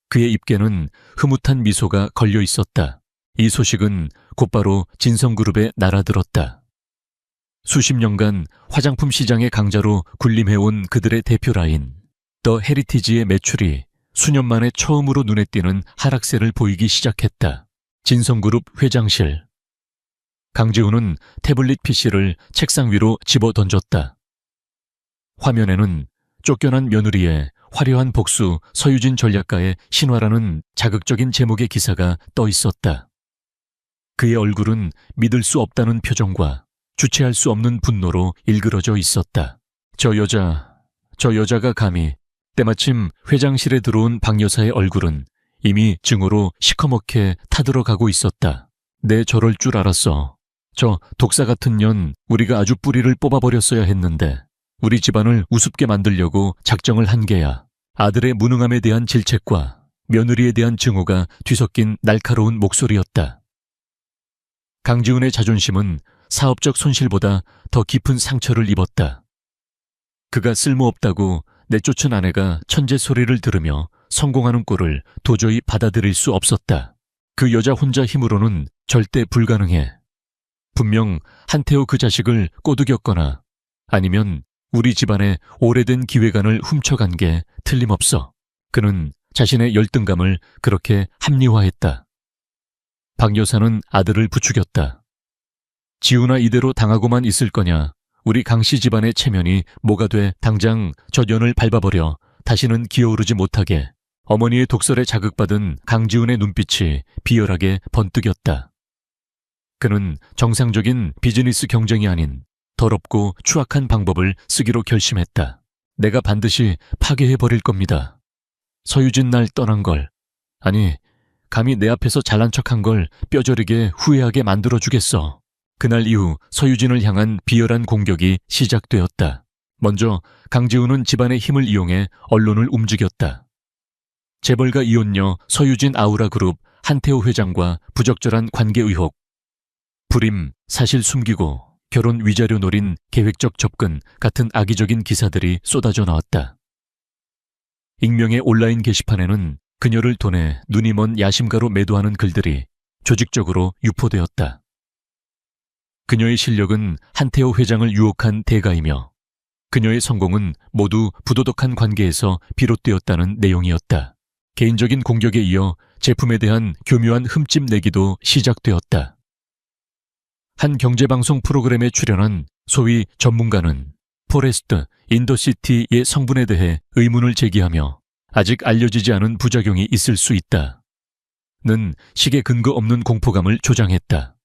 그의 입계는 흐뭇한 미소가 걸려 있었다. 이 소식은 곧바로 진성그룹에 날아들었다. 수십 년간 화장품 시장의 강자로 군림해온 그들의 대표 라인, 더 헤리티지의 매출이 수년 만에 처음으로 눈에 띄는 하락세를 보이기 시작했다. 진성그룹 회장실. 강지훈은 태블릿 PC를 책상 위로 집어 던졌다. 화면에는 쫓겨난 며느리의 화려한 복수 서유진 전략가의 신화라는 자극적인 제목의 기사가 떠 있었다. 그의 얼굴은 믿을 수 없다는 표정과 주체할 수 없는 분노로 일그러져 있었다. 저 여자가 감히. 때마침 회장실에 들어온 박 여사의 얼굴은 이미 증오로 시커멓게 타들어가고 있었다. 내 저럴 줄 알았어. 저 독사 같은 년 우리가 아주 뿌리를 뽑아버렸어야 했는데 우리 집안을 우습게 만들려고 작정을 한 게야. 아들의 무능함에 대한 질책과 며느리에 대한 증오가 뒤섞인 날카로운 목소리였다. 강지훈의 자존심은 사업적 손실보다 더 깊은 상처를 입었다. 그가 쓸모없다고 내쫓은 아내가 천재 소리를 들으며 성공하는 꼴을 도저히 받아들일 수 없었다. 그 여자 혼자 힘으로는 절대 불가능해. 분명 한태호 그 자식을 꼬드겼거나 아니면 우리 집안의 오래된 기획안을 훔쳐간 게 틀림없어. 그는 자신의 열등감을 그렇게 합리화했다. 박 여사는 아들을 부추겼다. 지훈아 이대로 당하고만 있을 거냐. 우리 강씨 집안의 체면이 뭐가 돼. 당장 저 년을 밟아버려. 다시는 기어오르지 못하게. 어머니의 독설에 자극받은 강지훈의 눈빛이 비열하게 번뜩였다. 그는 정상적인 비즈니스 경쟁이 아닌 더럽고 추악한 방법을 쓰기로 결심했다. 내가 반드시 파괴해버릴 겁니다. 서유진 날 떠난 걸, 아니 감히 내 앞에서 잘난 척한 걸 뼈저리게 후회하게 만들어주겠어. 그날 이후 서유진을 향한 비열한 공격이 시작되었다. 먼저 강지훈은 집안의 힘을 이용해 언론을 움직였다. 재벌가 이혼녀 서유진 아우라그룹 한태호 회장과 부적절한 관계 의혹, 불임, 사실 숨기고 결혼 위자료 노린 계획적 접근 같은 악의적인 기사들이 쏟아져 나왔다. 익명의 온라인 게시판에는 그녀를 돈에 눈이 먼 야심가로 매도하는 글들이 조직적으로 유포되었다. 그녀의 실력은 한태호 회장을 유혹한 대가이며 그녀의 성공은 모두 부도덕한 관계에서 비롯되었다는 내용이었다. 개인적인 공격에 이어 제품에 대한 교묘한 흠집 내기도 시작되었다. 한 경제방송 프로그램에 출연한 소위 전문가는 포레스트, 인더시티의 성분에 대해 의문을 제기하며 아직 알려지지 않은 부작용이 있을 수 있다. 는 식의 근거 없는 공포감을 조장했다.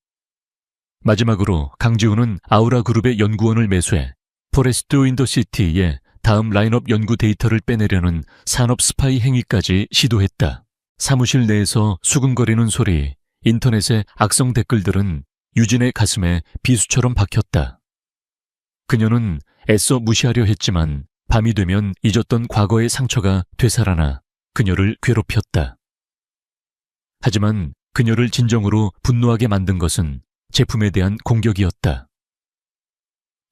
마지막으로 강지훈은 아우라그룹의 연구원을 매수해 포레스트 인더시티의 다음 라인업 연구 데이터를 빼내려는 산업 스파이 행위까지 시도했다. 사무실 내에서 수근거리는 소리, 인터넷의 악성 댓글들은 유진의 가슴에 비수처럼 박혔다. 그녀는 애써 무시하려 했지만 밤이 되면 잊었던 과거의 상처가 되살아나 그녀를 괴롭혔다. 하지만 그녀를 진정으로 분노하게 만든 것은 제품에 대한 공격이었다.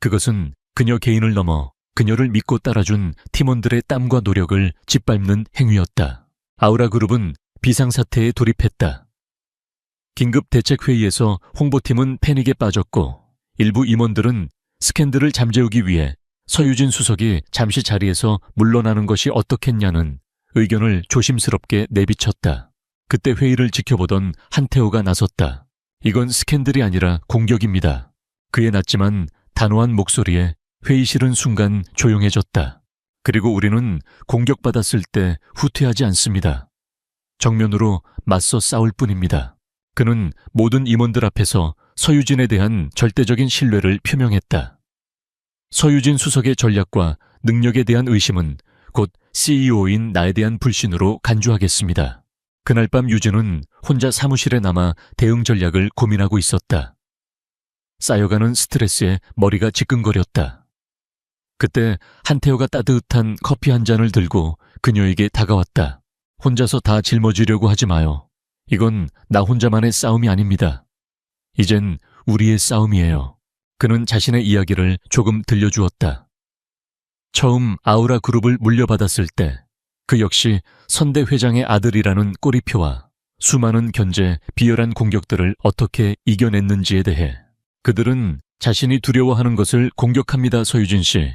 그것은 그녀 개인을 넘어 그녀를 믿고 따라준 팀원들의 땀과 노력을 짓밟는 행위였다. 아우라그룹은 비상사태에 돌입했다. 긴급대책회의에서 홍보팀은 패닉에 빠졌고 일부 임원들은 스캔들을 잠재우기 위해 서유진 수석이 잠시 자리에서 물러나는 것이 어떻겠냐는 의견을 조심스럽게 내비쳤다. 그때 회의를 지켜보던 한태호가 나섰다. 이건 스캔들이 아니라 공격입니다. 그의 낮지만 단호한 목소리에 회의실은 순간 조용해졌다. 그리고 우리는 공격받았을 때 후퇴하지 않습니다. 정면으로 맞서 싸울 뿐입니다. 그는 모든 임원들 앞에서 서유진에 대한 절대적인 신뢰를 표명했다. 서유진 수석의 전략과 능력에 대한 의심은 곧 CEO인 나에 대한 불신으로 간주하겠습니다. 그날 밤 유진은 혼자 사무실에 남아 대응 전략을 고민하고 있었다. 쌓여가는 스트레스에 머리가 지끈거렸다. 그때 한태호가 따뜻한 커피 한 잔을 들고 그녀에게 다가왔다. 혼자서 다 짊어지려고 하지 마요. 이건 나 혼자만의 싸움이 아닙니다. 이젠 우리의 싸움이에요. 그는 자신의 이야기를 조금 들려주었다. 처음 아우라 그룹을 물려받았을 때 그 역시 선대 회장의 아들이라는 꼬리표와 수많은 견제, 비열한 공격들을 어떻게 이겨냈는지에 대해 그들은 자신이 두려워하는 것을 공격합니다, 서유진 씨.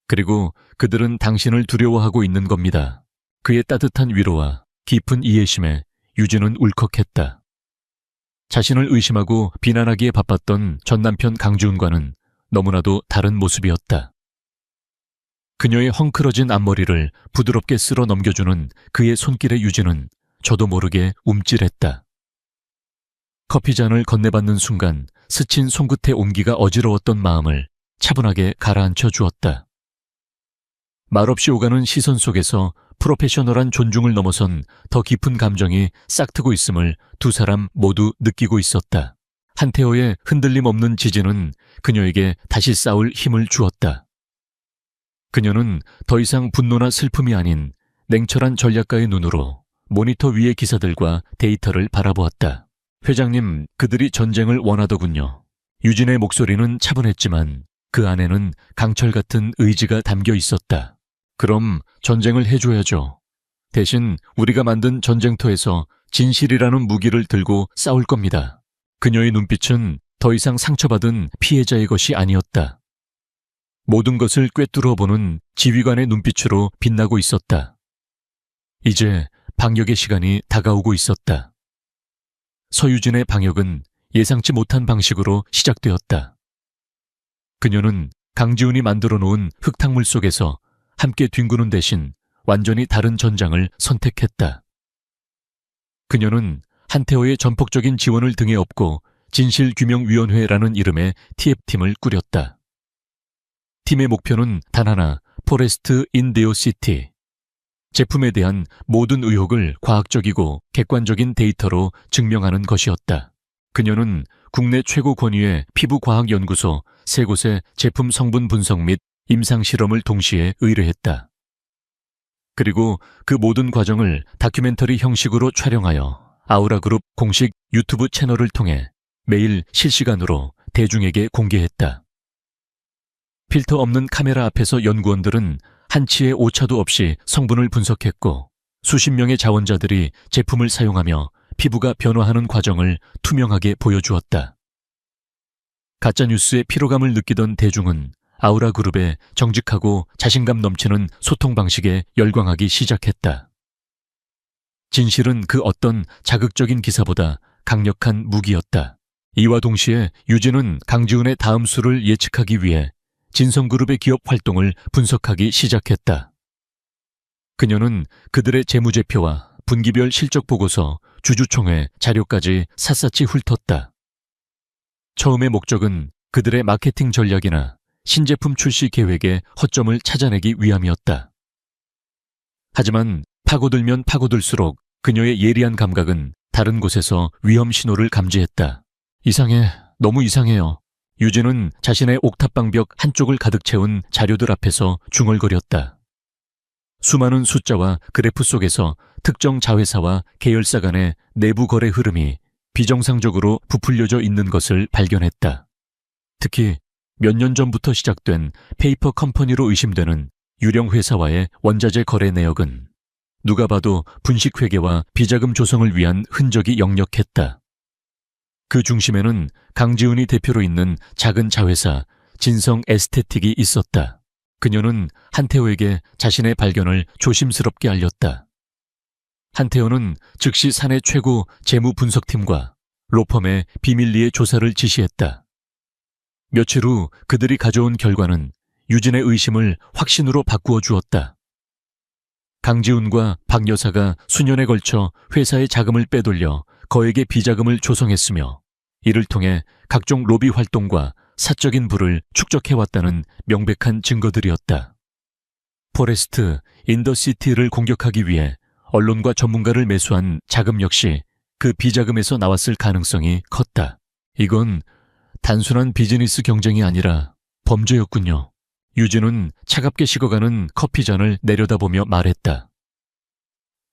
그리고 그들은 당신을 두려워하고 있는 겁니다. 그의 따뜻한 위로와 깊은 이해심에 유진은 울컥했다. 자신을 의심하고 비난하기에 바빴던 전 남편 강지훈과는 너무나도 다른 모습이었다. 그녀의 헝클어진 앞머리를 부드럽게 쓸어 넘겨주는 그의 손길의 유진은 저도 모르게 움찔했다. 커피잔을 건네받는 순간 스친 손끝의 온기가 어지러웠던 마음을 차분하게 가라앉혀 주었다. 말없이 오가는 시선 속에서 프로페셔널한 존중을 넘어선 더 깊은 감정이 싹트고 있음을 두 사람 모두 느끼고 있었다. 한태호의 흔들림 없는 지지는 그녀에게 다시 싸울 힘을 주었다. 그녀는 더 이상 분노나 슬픔이 아닌 냉철한 전략가의 눈으로 모니터 위의 기사들과 데이터를 바라보았다. 회장님, 그들이 전쟁을 원하더군요. 유진의 목소리는 차분했지만 그 안에는 강철 같은 의지가 담겨 있었다. 그럼 전쟁을 해줘야죠. 대신 우리가 만든 전쟁터에서 진실이라는 무기를 들고 싸울 겁니다. 그녀의 눈빛은 더 이상 상처받은 피해자의 것이 아니었다. 모든 것을 꿰뚫어 보는 지휘관의 눈빛으로 빛나고 있었다. 이제 방역의 시간이 다가오고 있었다. 서유진의 방역은 예상치 못한 방식으로 시작되었다. 그녀는 강지훈이 만들어 놓은 흙탕물 속에서 함께 뒹구는 대신 완전히 다른 전장을 선택했다. 그녀는 한태호의 전폭적인 지원을 등에 업고 진실규명위원회라는 이름의 TF팀을 꾸렸다. 팀의 목표는 단 하나, 포레스트 인디오 시티. 제품에 대한 모든 의혹을 과학적이고 객관적인 데이터로 증명하는 것이었다. 그녀는 국내 최고 권위의 피부과학연구소 3곳의 제품 성분 분석 및 임상실험을 동시에 의뢰했다. 그리고 그 모든 과정을 다큐멘터리 형식으로 촬영하여 아우라그룹 공식 유튜브 채널을 통해 매일 실시간으로 대중에게 공개했다. 필터 없는 카메라 앞에서 연구원들은 한치의 오차도 없이 성분을 분석했고 수십 명의 자원자들이 제품을 사용하며 피부가 변화하는 과정을 투명하게 보여주었다. 가짜뉴스의 피로감을 느끼던 대중은 아우라그룹의 정직하고 자신감 넘치는 소통 방식에 열광하기 시작했다. 진실은 그 어떤 자극적인 기사보다 강력한 무기였다. 이와 동시에 유진은 강지훈의 다음 수를 예측하기 위해 진성그룹의 기업 활동을 분석하기 시작했다. 그녀는 그들의 재무제표와 분기별 실적 보고서, 주주총회, 자료까지 샅샅이 훑었다. 처음의 목적은 그들의 마케팅 전략이나 신제품 출시 계획의 허점을 찾아내기 위함이었다. 하지만 파고들면 파고들수록 그녀의 예리한 감각은 다른 곳에서 위험 신호를 감지했다. 이상해, 너무 이상해요. 유진은 자신의 옥탑방벽 한쪽을 가득 채운 자료들 앞에서 중얼거렸다. 수많은 숫자와 그래프 속에서 특정 자회사와 계열사 간의 내부 거래 흐름이 비정상적으로 부풀려져 있는 것을 발견했다. 특히 몇 년 전부터 시작된 페이퍼 컴퍼니로 의심되는 유령 회사와의 원자재 거래 내역은 누가 봐도 분식회계와 비자금 조성을 위한 흔적이 역력했다. 그 중심에는 강지훈이 대표로 있는 작은 자회사 진성 에스테틱이 있었다. 그녀는 한태호에게 자신의 발견을 조심스럽게 알렸다. 한태호는 즉시 사내 최고 재무 분석팀과 로펌의 비밀리에 조사를 지시했다. 며칠 후 그들이 가져온 결과는 유진의 의심을 확신으로 바꾸어 주었다. 강지훈과 박 여사가 수년에 걸쳐 회사의 자금을 빼돌려 거액의 비자금을 조성했으며 이를 통해 각종 로비 활동과 사적인 부를 축적해왔다는 명백한 증거들이었다. 포레스트, 인더시티를 공격하기 위해 언론과 전문가를 매수한 자금 역시 그 비자금에서 나왔을 가능성이 컸다. 이건 단순한 비즈니스 경쟁이 아니라 범죄였군요. 유진은 차갑게 식어가는 커피잔을 내려다보며 말했다.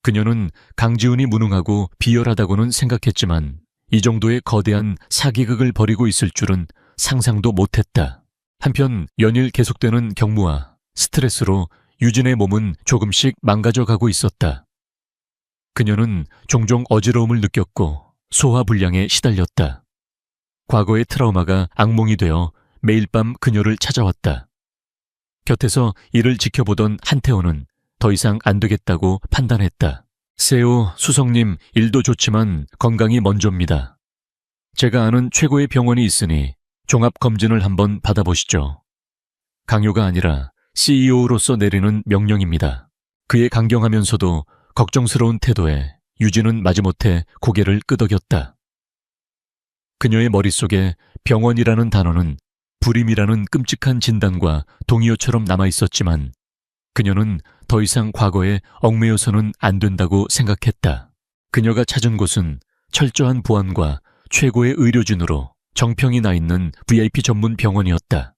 그녀는 강지훈이 무능하고 비열하다고는 생각했지만 이 정도의 거대한 사기극을 벌이고 있을 줄은 상상도 못했다. 한편 연일 계속되는 경무와 스트레스로 유진의 몸은 조금씩 망가져가고 있었다. 그녀는 종종 어지러움을 느꼈고 소화불량에 시달렸다. 과거의 트라우마가 악몽이 되어 매일 밤 그녀를 찾아왔다. 곁에서 이를 지켜보던 한태호는 더 이상 안 되겠다고 판단했다. 세호 수석님, 일도 좋지만 건강이 먼저입니다. 제가 아는 최고의 병원이 있으니 종합검진을 한번 받아보시죠. 강요가 아니라 CEO로서 내리는 명령입니다. 그의 강경하면서도 걱정스러운 태도에 유진은 마지못해 고개를 끄덕였다. 그녀의 머릿속에 병원이라는 단어는 불임이라는 끔찍한 진단과 동의어처럼 남아있었지만 그녀는 더 이상 과거에 얽매여서는 안 된다고 생각했다. 그녀가 찾은 곳은 철저한 보안과 최고의 의료진으로 정평이 나 있는 VIP 전문 병원이었다.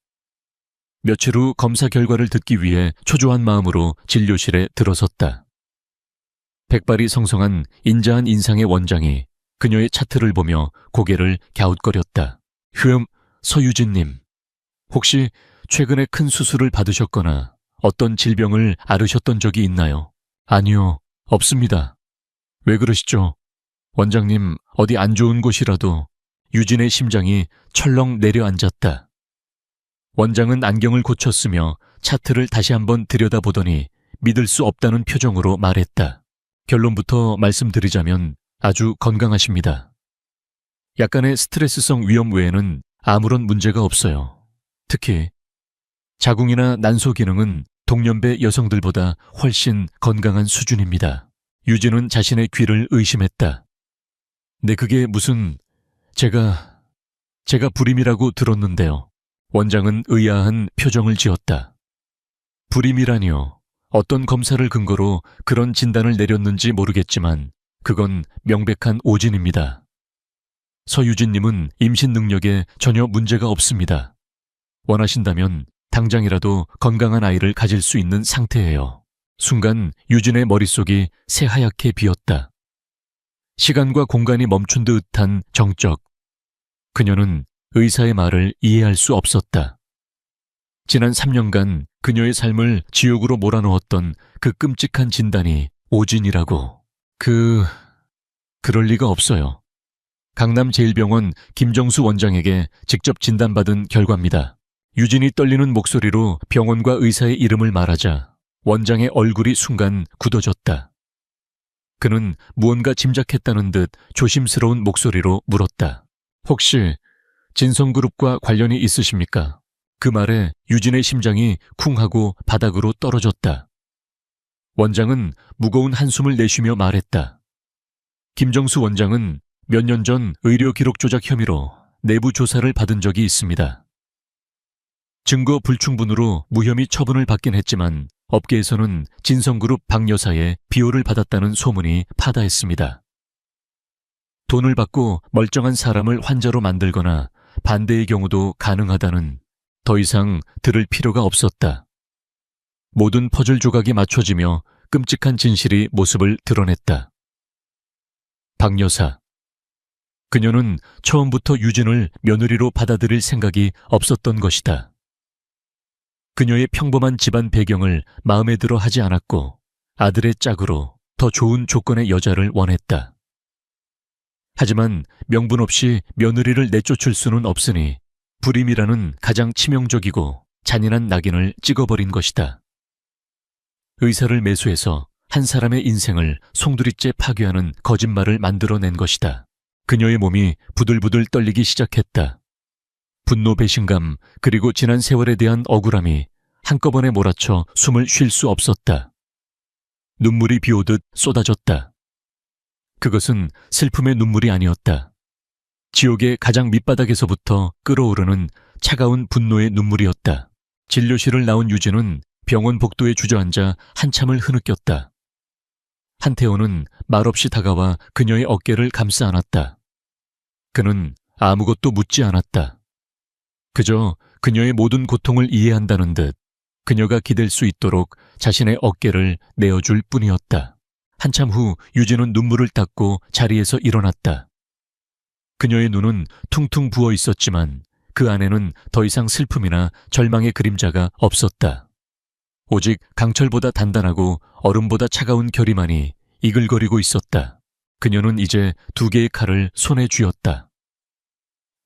며칠 후 검사 결과를 듣기 위해 초조한 마음으로 진료실에 들어섰다. 백발이 성성한 인자한 인상의 원장이 그녀의 차트를 보며 고개를 갸웃거렸다. 서유진님, 혹시 최근에 큰 수술을 받으셨거나 어떤 질병을 앓으셨던 적이 있나요? 아니요, 없습니다. 왜 그러시죠? 원장님, 어디 안 좋은 곳이라도. 유진의 심장이 철렁 내려앉았다. 원장은 안경을 고쳤으며 차트를 다시 한번 들여다보더니 믿을 수 없다는 표정으로 말했다. 결론부터 말씀드리자면 아주 건강하십니다. 약간의 스트레스성 위염 외에는 아무런 문제가 없어요. 특히 자궁이나 난소 기능은 동년배 여성들보다 훨씬 건강한 수준입니다. 유진은 자신의 귀를 의심했다. 네, 그게 무슨... 제가 불임이라고 들었는데요. 원장은 의아한 표정을 지었다. 불임이라니요. 어떤 검사를 근거로 그런 진단을 내렸는지 모르겠지만 그건 명백한 오진입니다. 서유진님은 임신 능력에 전혀 문제가 없습니다. 원하신다면 당장이라도 건강한 아이를 가질 수 있는 상태예요. 순간 유진의 머릿속이 새하얗게 비었다. 시간과 공간이 멈춘 듯한 정적. 그녀는 의사의 말을 이해할 수 없었다. 지난 3년간 그녀의 삶을 지옥으로 몰아넣었던 그 끔찍한 진단이 오진이라고. 그럴 리가 없어요. 강남제일병원 김정수 원장에게 직접 진단받은 결과입니다. 유진이 떨리는 목소리로 병원과 의사의 이름을 말하자 원장의 얼굴이 순간 굳어졌다. 그는 무언가 짐작했다는 듯 조심스러운 목소리로 물었다. 혹시 진성그룹과 관련이 있으십니까? 그 말에 유진의 심장이 쿵 하고 바닥으로 떨어졌다. 원장은 무거운 한숨을 내쉬며 말했다. 김정수 원장은 몇 년 전 의료 기록 조작 혐의로 내부 조사를 받은 적이 있습니다. 증거 불충분으로 무혐의 처분을 받긴 했지만 업계에서는 진성그룹 박 여사의 비호를 받았다는 소문이 파다했습니다. 돈을 받고 멀쩡한 사람을 환자로 만들거나 반대의 경우도 가능하다는 더 이상 들을 필요가 없었다. 모든 퍼즐 조각이 맞춰지며 끔찍한 진실이 모습을 드러냈다. 박 여사. 그녀는 처음부터 유진을 며느리로 받아들일 생각이 없었던 것이다. 그녀의 평범한 집안 배경을 마음에 들어 하지 않았고 아들의 짝으로 더 좋은 조건의 여자를 원했다. 하지만 명분 없이 며느리를 내쫓을 수는 없으니 불임이라는 가장 치명적이고 잔인한 낙인을 찍어버린 것이다. 의사를 매수해서 한 사람의 인생을 송두리째 파괴하는 거짓말을 만들어낸 것이다. 그녀의 몸이 부들부들 떨리기 시작했다. 분노, 배신감, 그리고 지난 세월에 대한 억울함이 한꺼번에 몰아쳐 숨을 쉴 수 없었다. 눈물이 비오듯 쏟아졌다. 그것은 슬픔의 눈물이 아니었다. 지옥의 가장 밑바닥에서부터 끓어오르는 차가운 분노의 눈물이었다. 진료실을 나온 유진은 병원 복도에 주저앉아 한참을 흐느꼈다. 한태호는 말없이 다가와 그녀의 어깨를 감싸 안았다. 그는 아무것도 묻지 않았다. 그저 그녀의 모든 고통을 이해한다는 듯 그녀가 기댈 수 있도록 자신의 어깨를 내어줄 뿐이었다. 한참 후 유진은 눈물을 닦고 자리에서 일어났다. 그녀의 눈은 퉁퉁 부어 있었지만 그 안에는 더 이상 슬픔이나 절망의 그림자가 없었다. 오직 강철보다 단단하고 얼음보다 차가운 결의만이 이글거리고 있었다. 그녀는 이제 두 개의 칼을 손에 쥐었다.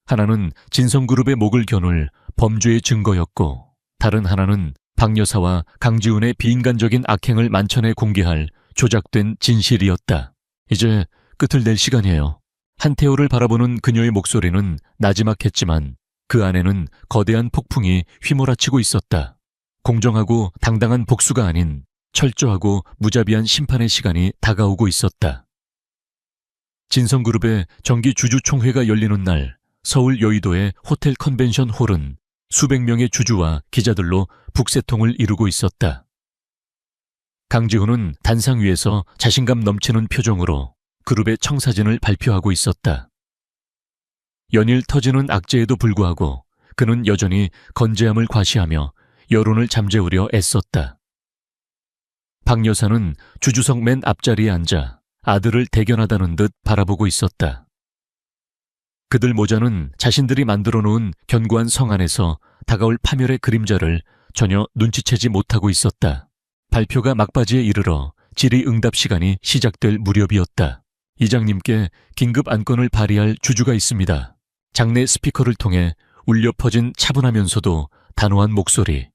하나는 진성그룹의 목을 겨눌 범죄의 증거였고 다른 하나는 박 여사와 강지훈의 비인간적인 악행을 만천에 공개할 조작된 진실이었다. 이제 끝을 낼 시간이에요. 한태호를 바라보는 그녀의 목소리는 나지막했지만 그 안에는 거대한 폭풍이 휘몰아치고 있었다. 공정하고 당당한 복수가 아닌 철저하고 무자비한 심판의 시간이 다가오고 있었다. 진성그룹의 정기 주주총회가 열리는 날 서울 여의도의 호텔 컨벤션 홀은 수백 명의 주주와 기자들로 북새통을 이루고 있었다. 강지훈은 단상 위에서 자신감 넘치는 표정으로 그룹의 청사진을 발표하고 있었다. 연일 터지는 악재에도 불구하고 그는 여전히 건재함을 과시하며 여론을 잠재우려 애썼다. 박 여사는 주주석 맨 앞자리에 앉아 아들을 대견하다는 듯 바라보고 있었다. 그들 모자는 자신들이 만들어 놓은 견고한 성 안에서 다가올 파멸의 그림자를 전혀 눈치채지 못하고 있었다. 발표가 막바지에 이르러 질의응답 시간이 시작될 무렵이었다. 이장님께 긴급 안건을 발의할 주주가 있습니다. 장내 스피커를 통해 울려 퍼진 차분하면서도 단호한 목소리.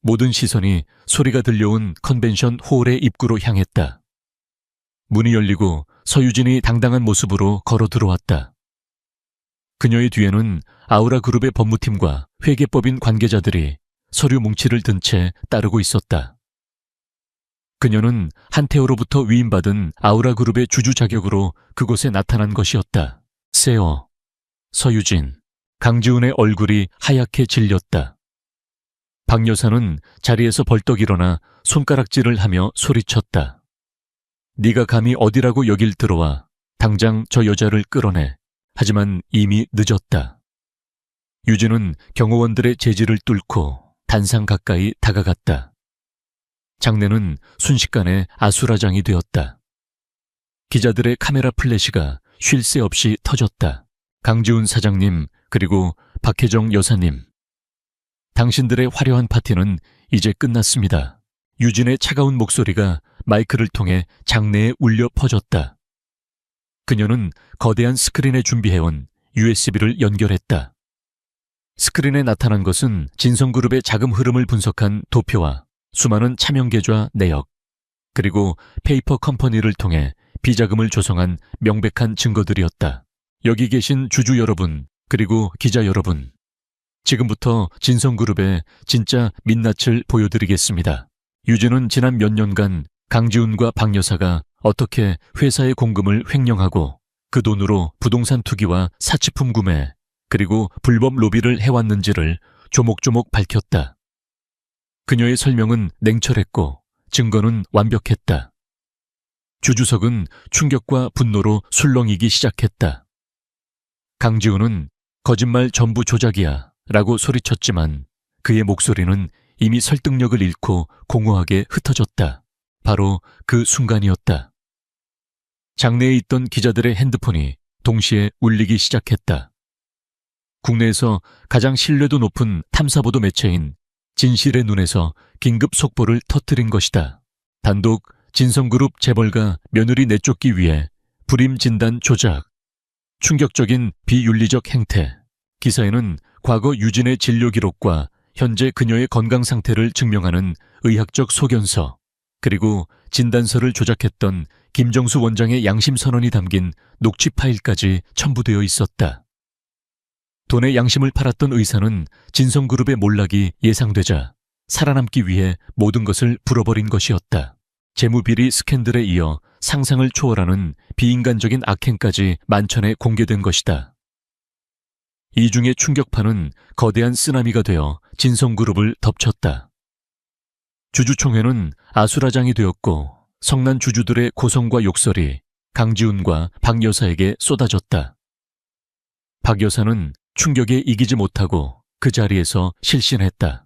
모든 시선이 소리가 들려온 컨벤션 홀의 입구로 향했다. 문이 열리고 서유진이 당당한 모습으로 걸어 들어왔다. 그녀의 뒤에는 아우라 그룹의 법무팀과 회계법인 관계자들이 서류 뭉치를 든 채 따르고 있었다. 그녀는 한태호로부터 위임받은 아우라 그룹의 주주 자격으로 그곳에 나타난 것이었다. 세어, 서유진, 강지훈의 얼굴이 하얗게 질렸다. 박 여사는 자리에서 벌떡 일어나 손가락질을 하며 소리쳤다. 네가 감히 어디라고 여길 들어와. 당장 저 여자를 끌어내. 하지만 이미 늦었다. 유진은 경호원들의 제지를 뚫고 단상 가까이 다가갔다. 장내는 순식간에 아수라장이 되었다. 기자들의 카메라 플래시가 쉴 새 없이 터졌다. 강지훈 사장님, 그리고 박혜정 여사님. 당신들의 화려한 파티는 이제 끝났습니다. 유진의 차가운 목소리가 마이크를 통해 장내에 울려 퍼졌다. 그녀는 거대한 스크린에 준비해온 USB를 연결했다. 스크린에 나타난 것은 진성그룹의 자금 흐름을 분석한 도표와 수많은 차명 계좌 내역, 그리고 페이퍼 컴퍼니를 통해 비자금을 조성한 명백한 증거들이었다. 여기 계신 주주 여러분, 그리고 기자 여러분, 지금부터 진성그룹의 진짜 민낯을 보여드리겠습니다. 유진은 지난 몇 년간 강지훈과 박 여사가 어떻게 회사의 공금을 횡령하고 그 돈으로 부동산 투기와 사치품 구매, 그리고 불법 로비를 해왔는지를 조목조목 밝혔다. 그녀의 설명은 냉철했고 증거는 완벽했다. 주주석은 충격과 분노로 술렁이기 시작했다. 강지훈은 거짓말 전부 조작이야 라고 소리쳤지만 그의 목소리는 이미 설득력을 잃고 공허하게 흩어졌다. 바로 그 순간이었다. 장내에 있던 기자들의 핸드폰이 동시에 울리기 시작했다. 국내에서 가장 신뢰도 높은 탐사보도 매체인 진실의 눈에서 긴급 속보를 터뜨린 것이다. 단독 진성그룹 재벌가 며느리 내쫓기 위해 불임 진단 조작, 충격적인 비윤리적 행태. 기사에는 과거 유진의 진료 기록과 현재 그녀의 건강 상태를 증명하는 의학적 소견서, 그리고 진단서를 조작했던 김정수 원장의 양심 선언이 담긴 녹취 파일까지 첨부되어 있었다. 돈의 양심을 팔았던 의사는 진성그룹의 몰락이 예상되자 살아남기 위해 모든 것을 불어버린 것이었다. 재무비리 스캔들에 이어 상상을 초월하는 비인간적인 악행까지 만천에 공개된 것이다. 이 중에 충격파는 거대한 쓰나미가 되어 진성그룹을 덮쳤다. 주주총회는 아수라장이 되었고 성난 주주들의 고성과 욕설이 강지훈과 박 여사에게 쏟아졌다. 박 여사는 충격에 이기지 못하고 그 자리에서 실신했다.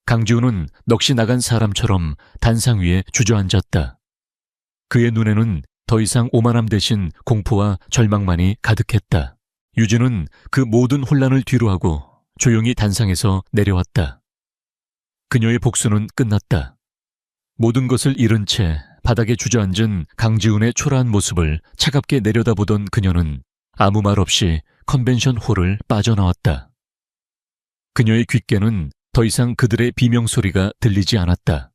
강지훈은 넋이 나간 사람처럼 단상 위에 주저앉았다. 그의 눈에는 더 이상 오만함 대신 공포와 절망만이 가득했다. 유진은 그 모든 혼란을 뒤로하고 조용히 단상에서 내려왔다. 그녀의 복수는 끝났다. 모든 것을 잃은 채 바닥에 주저앉은 강지훈의 초라한 모습을 차갑게 내려다보던 그녀는 아무 말 없이 컨벤션 홀을 빠져나왔다. 그녀의 귓께는 더 이상 그들의 비명소리가 들리지 않았다.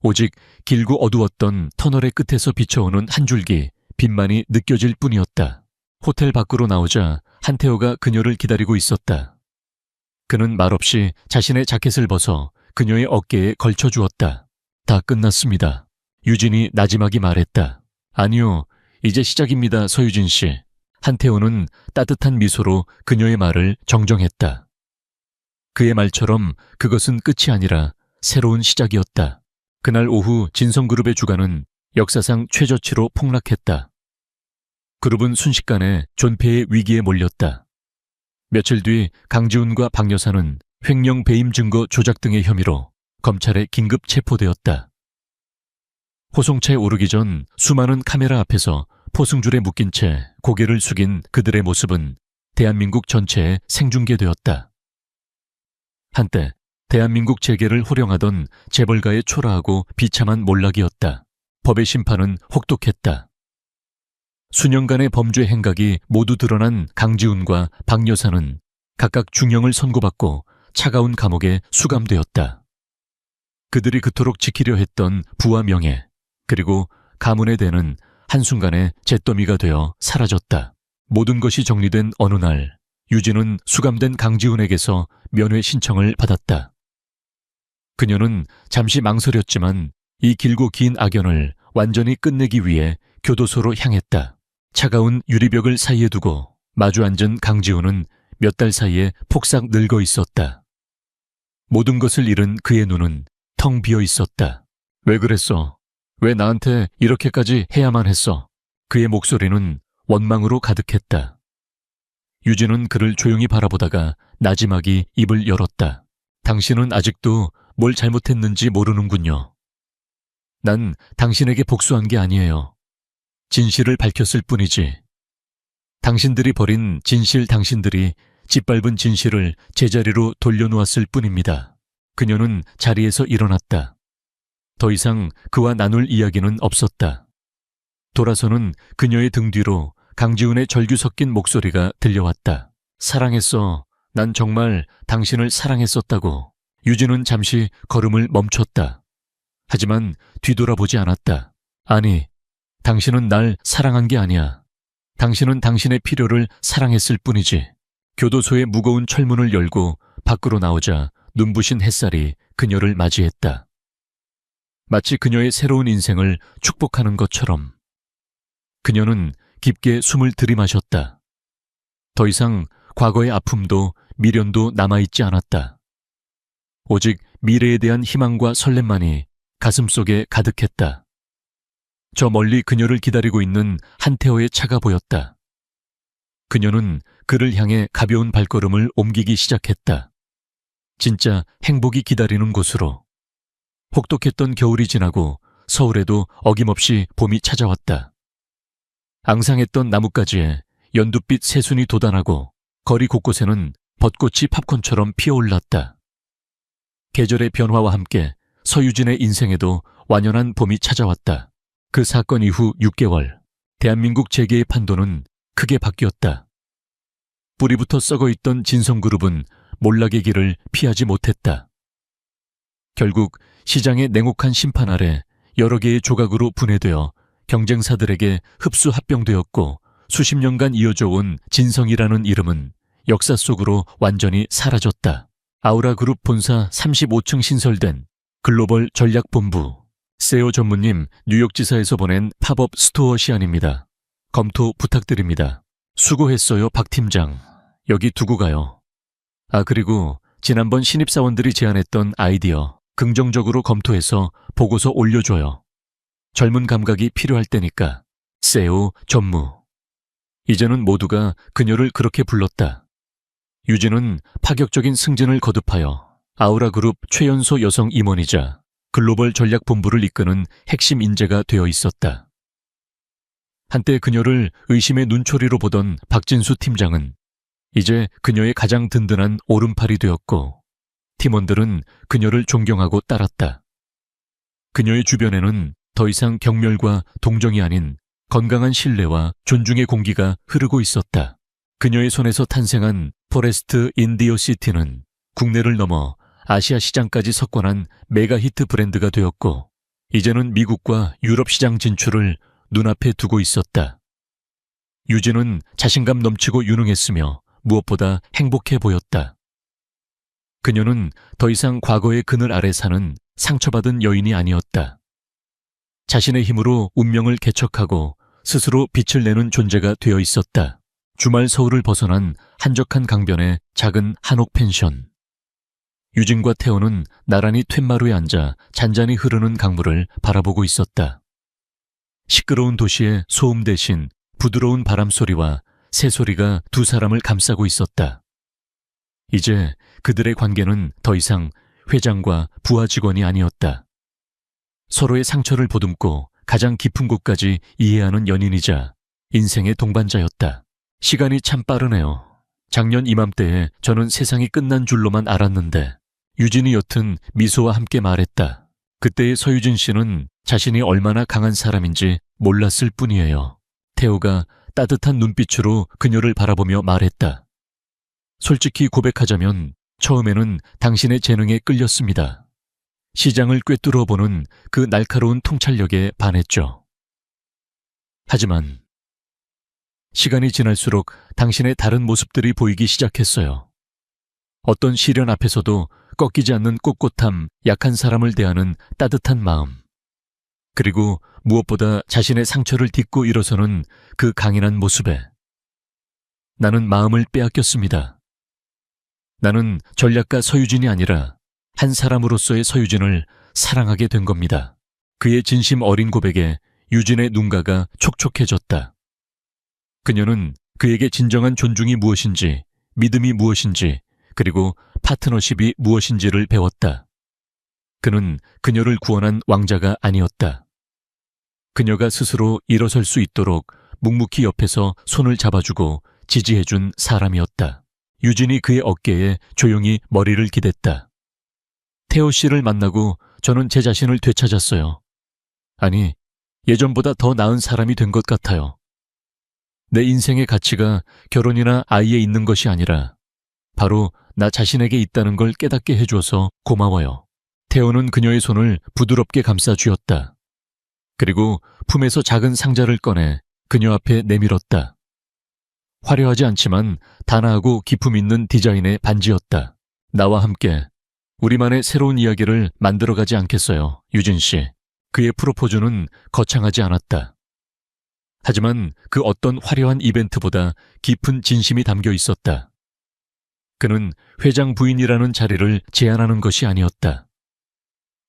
오직 길고 어두웠던 터널의 끝에서 비쳐오는 한 줄기 빛만이 느껴질 뿐이었다. 호텔 밖으로 나오자 한태호가 그녀를 기다리고 있었다. 그는 말없이 자신의 자켓을 벗어 그녀의 어깨에 걸쳐주었다. 다 끝났습니다. 유진이 나지막이 말했다. 아니요, 이제 시작입니다, 서유진 씨. 한태호는 따뜻한 미소로 그녀의 말을 정정했다. 그의 말처럼 그것은 끝이 아니라 새로운 시작이었다. 그날 오후 진성그룹의 주가는 역사상 최저치로 폭락했다. 그룹은 순식간에 존폐의 위기에 몰렸다. 며칠 뒤 강지훈과 박 여사는 횡령 배임 증거 조작 등의 혐의로 검찰에 긴급 체포되었다. 호송차에 오르기 전 수많은 카메라 앞에서 포승줄에 묶인 채 고개를 숙인 그들의 모습은 대한민국 전체에 생중계되었다. 한때 대한민국 재계를 호령하던 재벌가의 초라하고 비참한 몰락이었다. 법의 심판은 혹독했다. 수년간의 범죄 행각이 모두 드러난 강지훈과 박 여사는 각각 중형을 선고받고 차가운 감옥에 수감되었다. 그들이 그토록 지키려 했던 부와 명예, 그리고 가문의 대는 한순간에 잿더미가 되어 사라졌다. 모든 것이 정리된 어느 날, 유진은 수감된 강지훈에게서 면회 신청을 받았다. 그녀는 잠시 망설였지만 이 길고 긴 악연을 완전히 끝내기 위해 교도소로 향했다. 차가운 유리벽을 사이에 두고 마주 앉은 강지훈은 몇 달 사이에 폭삭 늙어 있었다. 모든 것을 잃은 그의 눈은 텅 비어 있었다. 왜 그랬어? 왜 나한테 이렇게까지 해야만 했어? 그의 목소리는 원망으로 가득했다. 유진은 그를 조용히 바라보다가 나지막이 입을 열었다. 당신은 아직도 뭘 잘못했는지 모르는군요. 난 당신에게 복수한 게 아니에요. 진실을 밝혔을 뿐이지. 당신들이 버린 진실, 당신들이 짓밟은 진실을 제자리로 돌려놓았을 뿐입니다. 그녀는 자리에서 일어났다. 더 이상 그와 나눌 이야기는 없었다. 돌아서는 그녀의 등 뒤로 강지훈의 절규 섞인 목소리가 들려왔다. 사랑했어. 난 정말 당신을 사랑했었다고. 유진은 잠시 걸음을 멈췄다. 하지만 뒤돌아보지 않았다. 아니, 당신은 날 사랑한 게 아니야. 당신은 당신의 필요를 사랑했을 뿐이지. 교도소의 무거운 철문을 열고 밖으로 나오자 눈부신 햇살이 그녀를 맞이했다. 마치 그녀의 새로운 인생을 축복하는 것처럼. 그녀는 깊게 숨을 들이마셨다. 더 이상 과거의 아픔도 미련도 남아있지 않았다. 오직 미래에 대한 희망과 설렘만이 가슴속에 가득했다. 저 멀리 그녀를 기다리고 있는 한태호의 차가 보였다. 그녀는 그를 향해 가벼운 발걸음을 옮기기 시작했다. 진짜 행복이 기다리는 곳으로. 혹독했던 겨울이 지나고 서울에도 어김없이 봄이 찾아왔다. 앙상했던 나뭇가지에 연두빛 새순이 돋아나고 거리 곳곳에는 벚꽃이 팝콘처럼 피어올랐다. 계절의 변화와 함께 서유진의 인생에도 완연한 봄이 찾아왔다. 그 사건 이후 6개월, 대한민국 재계의 판도는 크게 바뀌었다. 뿌리부터 썩어있던 진성그룹은 몰락의 길을 피하지 못했다. 결국 시장의 냉혹한 심판 아래 여러 개의 조각으로 분해되어 경쟁사들에게 흡수 합병되었고 수십 년간 이어져 온 진성이라는 이름은 역사 속으로 완전히 사라졌다. 아우라그룹 본사 35층 신설된 글로벌 전략본부. 세오 전무님, 뉴욕지사에서 보낸 팝업 스토어 시안입니다. 검토 부탁드립니다. 수고했어요, 박 팀장. 여기 두고 가요. 그리고 지난번 신입사원들이 제안했던 아이디어 긍정적으로 검토해서 보고서 올려줘요. 젊은 감각이 필요할 때니까. 세오 전무. 이제는 모두가 그녀를 그렇게 불렀다. 유진은 파격적인 승진을 거듭하여 아우라그룹 최연소 여성 임원이자 글로벌 전략본부를 이끄는 핵심 인재가 되어 있었다. 한때 그녀를 의심의 눈초리로 보던 박진수 팀장은 이제 그녀의 가장 든든한 오른팔이 되었고 팀원들은 그녀를 존경하고 따랐다. 그녀의 주변에는 더 이상 경멸과 동정이 아닌 건강한 신뢰와 존중의 공기가 흐르고 있었다. 그녀의 손에서 탄생한 포레스트 인디어 시티는 국내를 넘어 아시아 시장까지 석권한 메가 히트 브랜드가 되었고 이제는 미국과 유럽 시장 진출을 눈앞에 두고 있었다. 유진은 자신감 넘치고 유능했으며 무엇보다 행복해 보였다. 그녀는 더 이상 과거의 그늘 아래 사는 상처받은 여인이 아니었다. 자신의 힘으로 운명을 개척하고 스스로 빛을 내는 존재가 되어 있었다. 주말 서울을 벗어난 한적한 강변의 작은 한옥 펜션. 유진과 태호는 나란히 툇마루에 앉아 잔잔히 흐르는 강물을 바라보고 있었다. 시끄러운 도시의 소음 대신 부드러운 바람소리와 새소리가 두 사람을 감싸고 있었다. 이제 그들의 관계는 더 이상 회장과 부하 직원이 아니었다. 서로의 상처를 보듬고 가장 깊은 곳까지 이해하는 연인이자 인생의 동반자였다. 시간이 참 빠르네요. 작년 이맘때에 저는 세상이 끝난 줄로만 알았는데 유진이 여튼 미소와 함께 말했다. 그때의 서유진 씨는 자신이 얼마나 강한 사람인지 몰랐을 뿐이에요. 태호가 따뜻한 눈빛으로 그녀를 바라보며 말했다. 솔직히 고백하자면 처음에는 당신의 재능에 끌렸습니다. 시장을 꿰뚫어보는 그 날카로운 통찰력에 반했죠. 하지만 시간이 지날수록 당신의 다른 모습들이 보이기 시작했어요. 어떤 시련 앞에서도 꺾이지 않는 꼿꼿함, 약한 사람을 대하는 따뜻한 마음. 그리고 무엇보다 자신의 상처를 딛고 일어서는 그 강인한 모습에 나는 마음을 빼앗겼습니다. 나는 전략가 서유진이 아니라 한 사람으로서의 서유진을 사랑하게 된 겁니다. 그의 진심 어린 고백에 유진의 눈가가 촉촉해졌다. 그녀는 그에게 진정한 존중이 무엇인지, 믿음이 무엇인지, 그리고 파트너십이 무엇인지를 배웠다. 그는 그녀를 구원한 왕자가 아니었다. 그녀가 스스로 일어설 수 있도록 묵묵히 옆에서 손을 잡아주고 지지해준 사람이었다. 유진이 그의 어깨에 조용히 머리를 기댔다. 태호 씨를 만나고 저는 제 자신을 되찾았어요. 아니, 예전보다 더 나은 사람이 된 것 같아요. 내 인생의 가치가 결혼이나 아이에 있는 것이 아니라 바로 나 자신에게 있다는 걸 깨닫게 해줘서 고마워요. 태호는 그녀의 손을 부드럽게 감싸 쥐었다. 그리고 품에서 작은 상자를 꺼내 그녀 앞에 내밀었다. 화려하지 않지만 단아하고 기품 있는 디자인의 반지였다. 나와 함께 우리만의 새로운 이야기를 만들어가지 않겠어요, 유진 씨. 그의 프로포즈는 거창하지 않았다. 하지만 그 어떤 화려한 이벤트보다 깊은 진심이 담겨 있었다. 그는 회장 부인이라는 자리를 제안하는 것이 아니었다.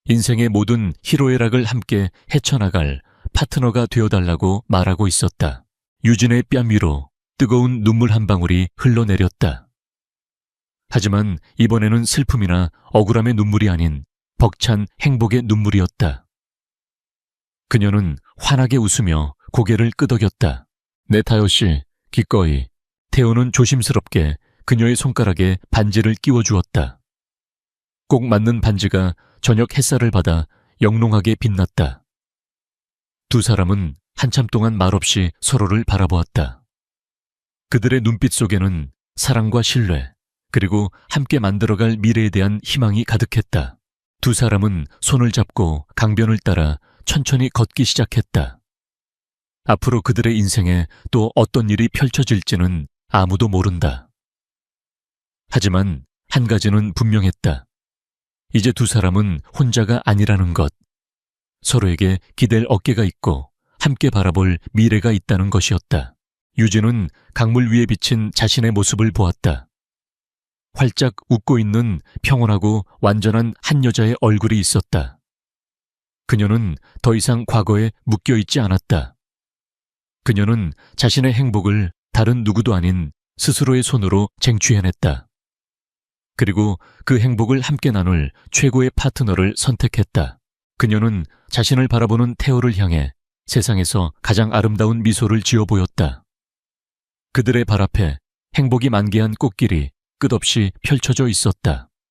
인생의 모든 희로애락을 함께 헤쳐나갈 파트너가 되어달라고 말하고 있었다. 유진의 뺨 위로 뜨거운 눈물 한 방울이 흘러내렸다. 하지만 이번에는 슬픔이나 억울함의 눈물이 아닌 벅찬 행복의 눈물이었다. 그녀는 환하게 웃으며 고개를 끄덕였다. 네타요 씨, 기꺼이. 태호는 조심스럽게 그녀의 손가락에 반지를 끼워주었다. 꼭 맞는 반지가 저녁 햇살을 받아 영롱하게 빛났다. 두 사람은 한참 동안 말없이 서로를 바라보았다. 그들의 눈빛 속에는 사랑과 신뢰, 그리고 함께 만들어갈 미래에 대한 희망이 가득했다. 두 사람은 손을 잡고 강변을 따라 천천히 걷기 시작했다. 앞으로 그들의 인생에 또 어떤 일이 펼쳐질지는 아무도 모른다. 하지만 한 가지는 분명했다. 이제 두 사람은 혼자가 아니라는 것. 서로에게 기댈 어깨가 있고 함께 바라볼 미래가 있다는 것이었다. 유진은 강물 위에 비친 자신의 모습을 보았다. 활짝 웃고 있는 평온하고 완전한 한 여자의 얼굴이 있었다. 그녀는 더 이상 과거에 묶여있지 않았다. 그녀는 자신의 행복을 다른 누구도 아닌 스스로의 손으로 쟁취해냈다. 그리고 그 행복을 함께 나눌 최고의 파트너를 선택했다. 그녀는 자신을 바라보는 태호를 향해 세상에서 가장 아름다운 미소를 지어 보였다. 그들의 발 앞에 행복이 만개한 꽃길이 끝없이 펼쳐져 있었다.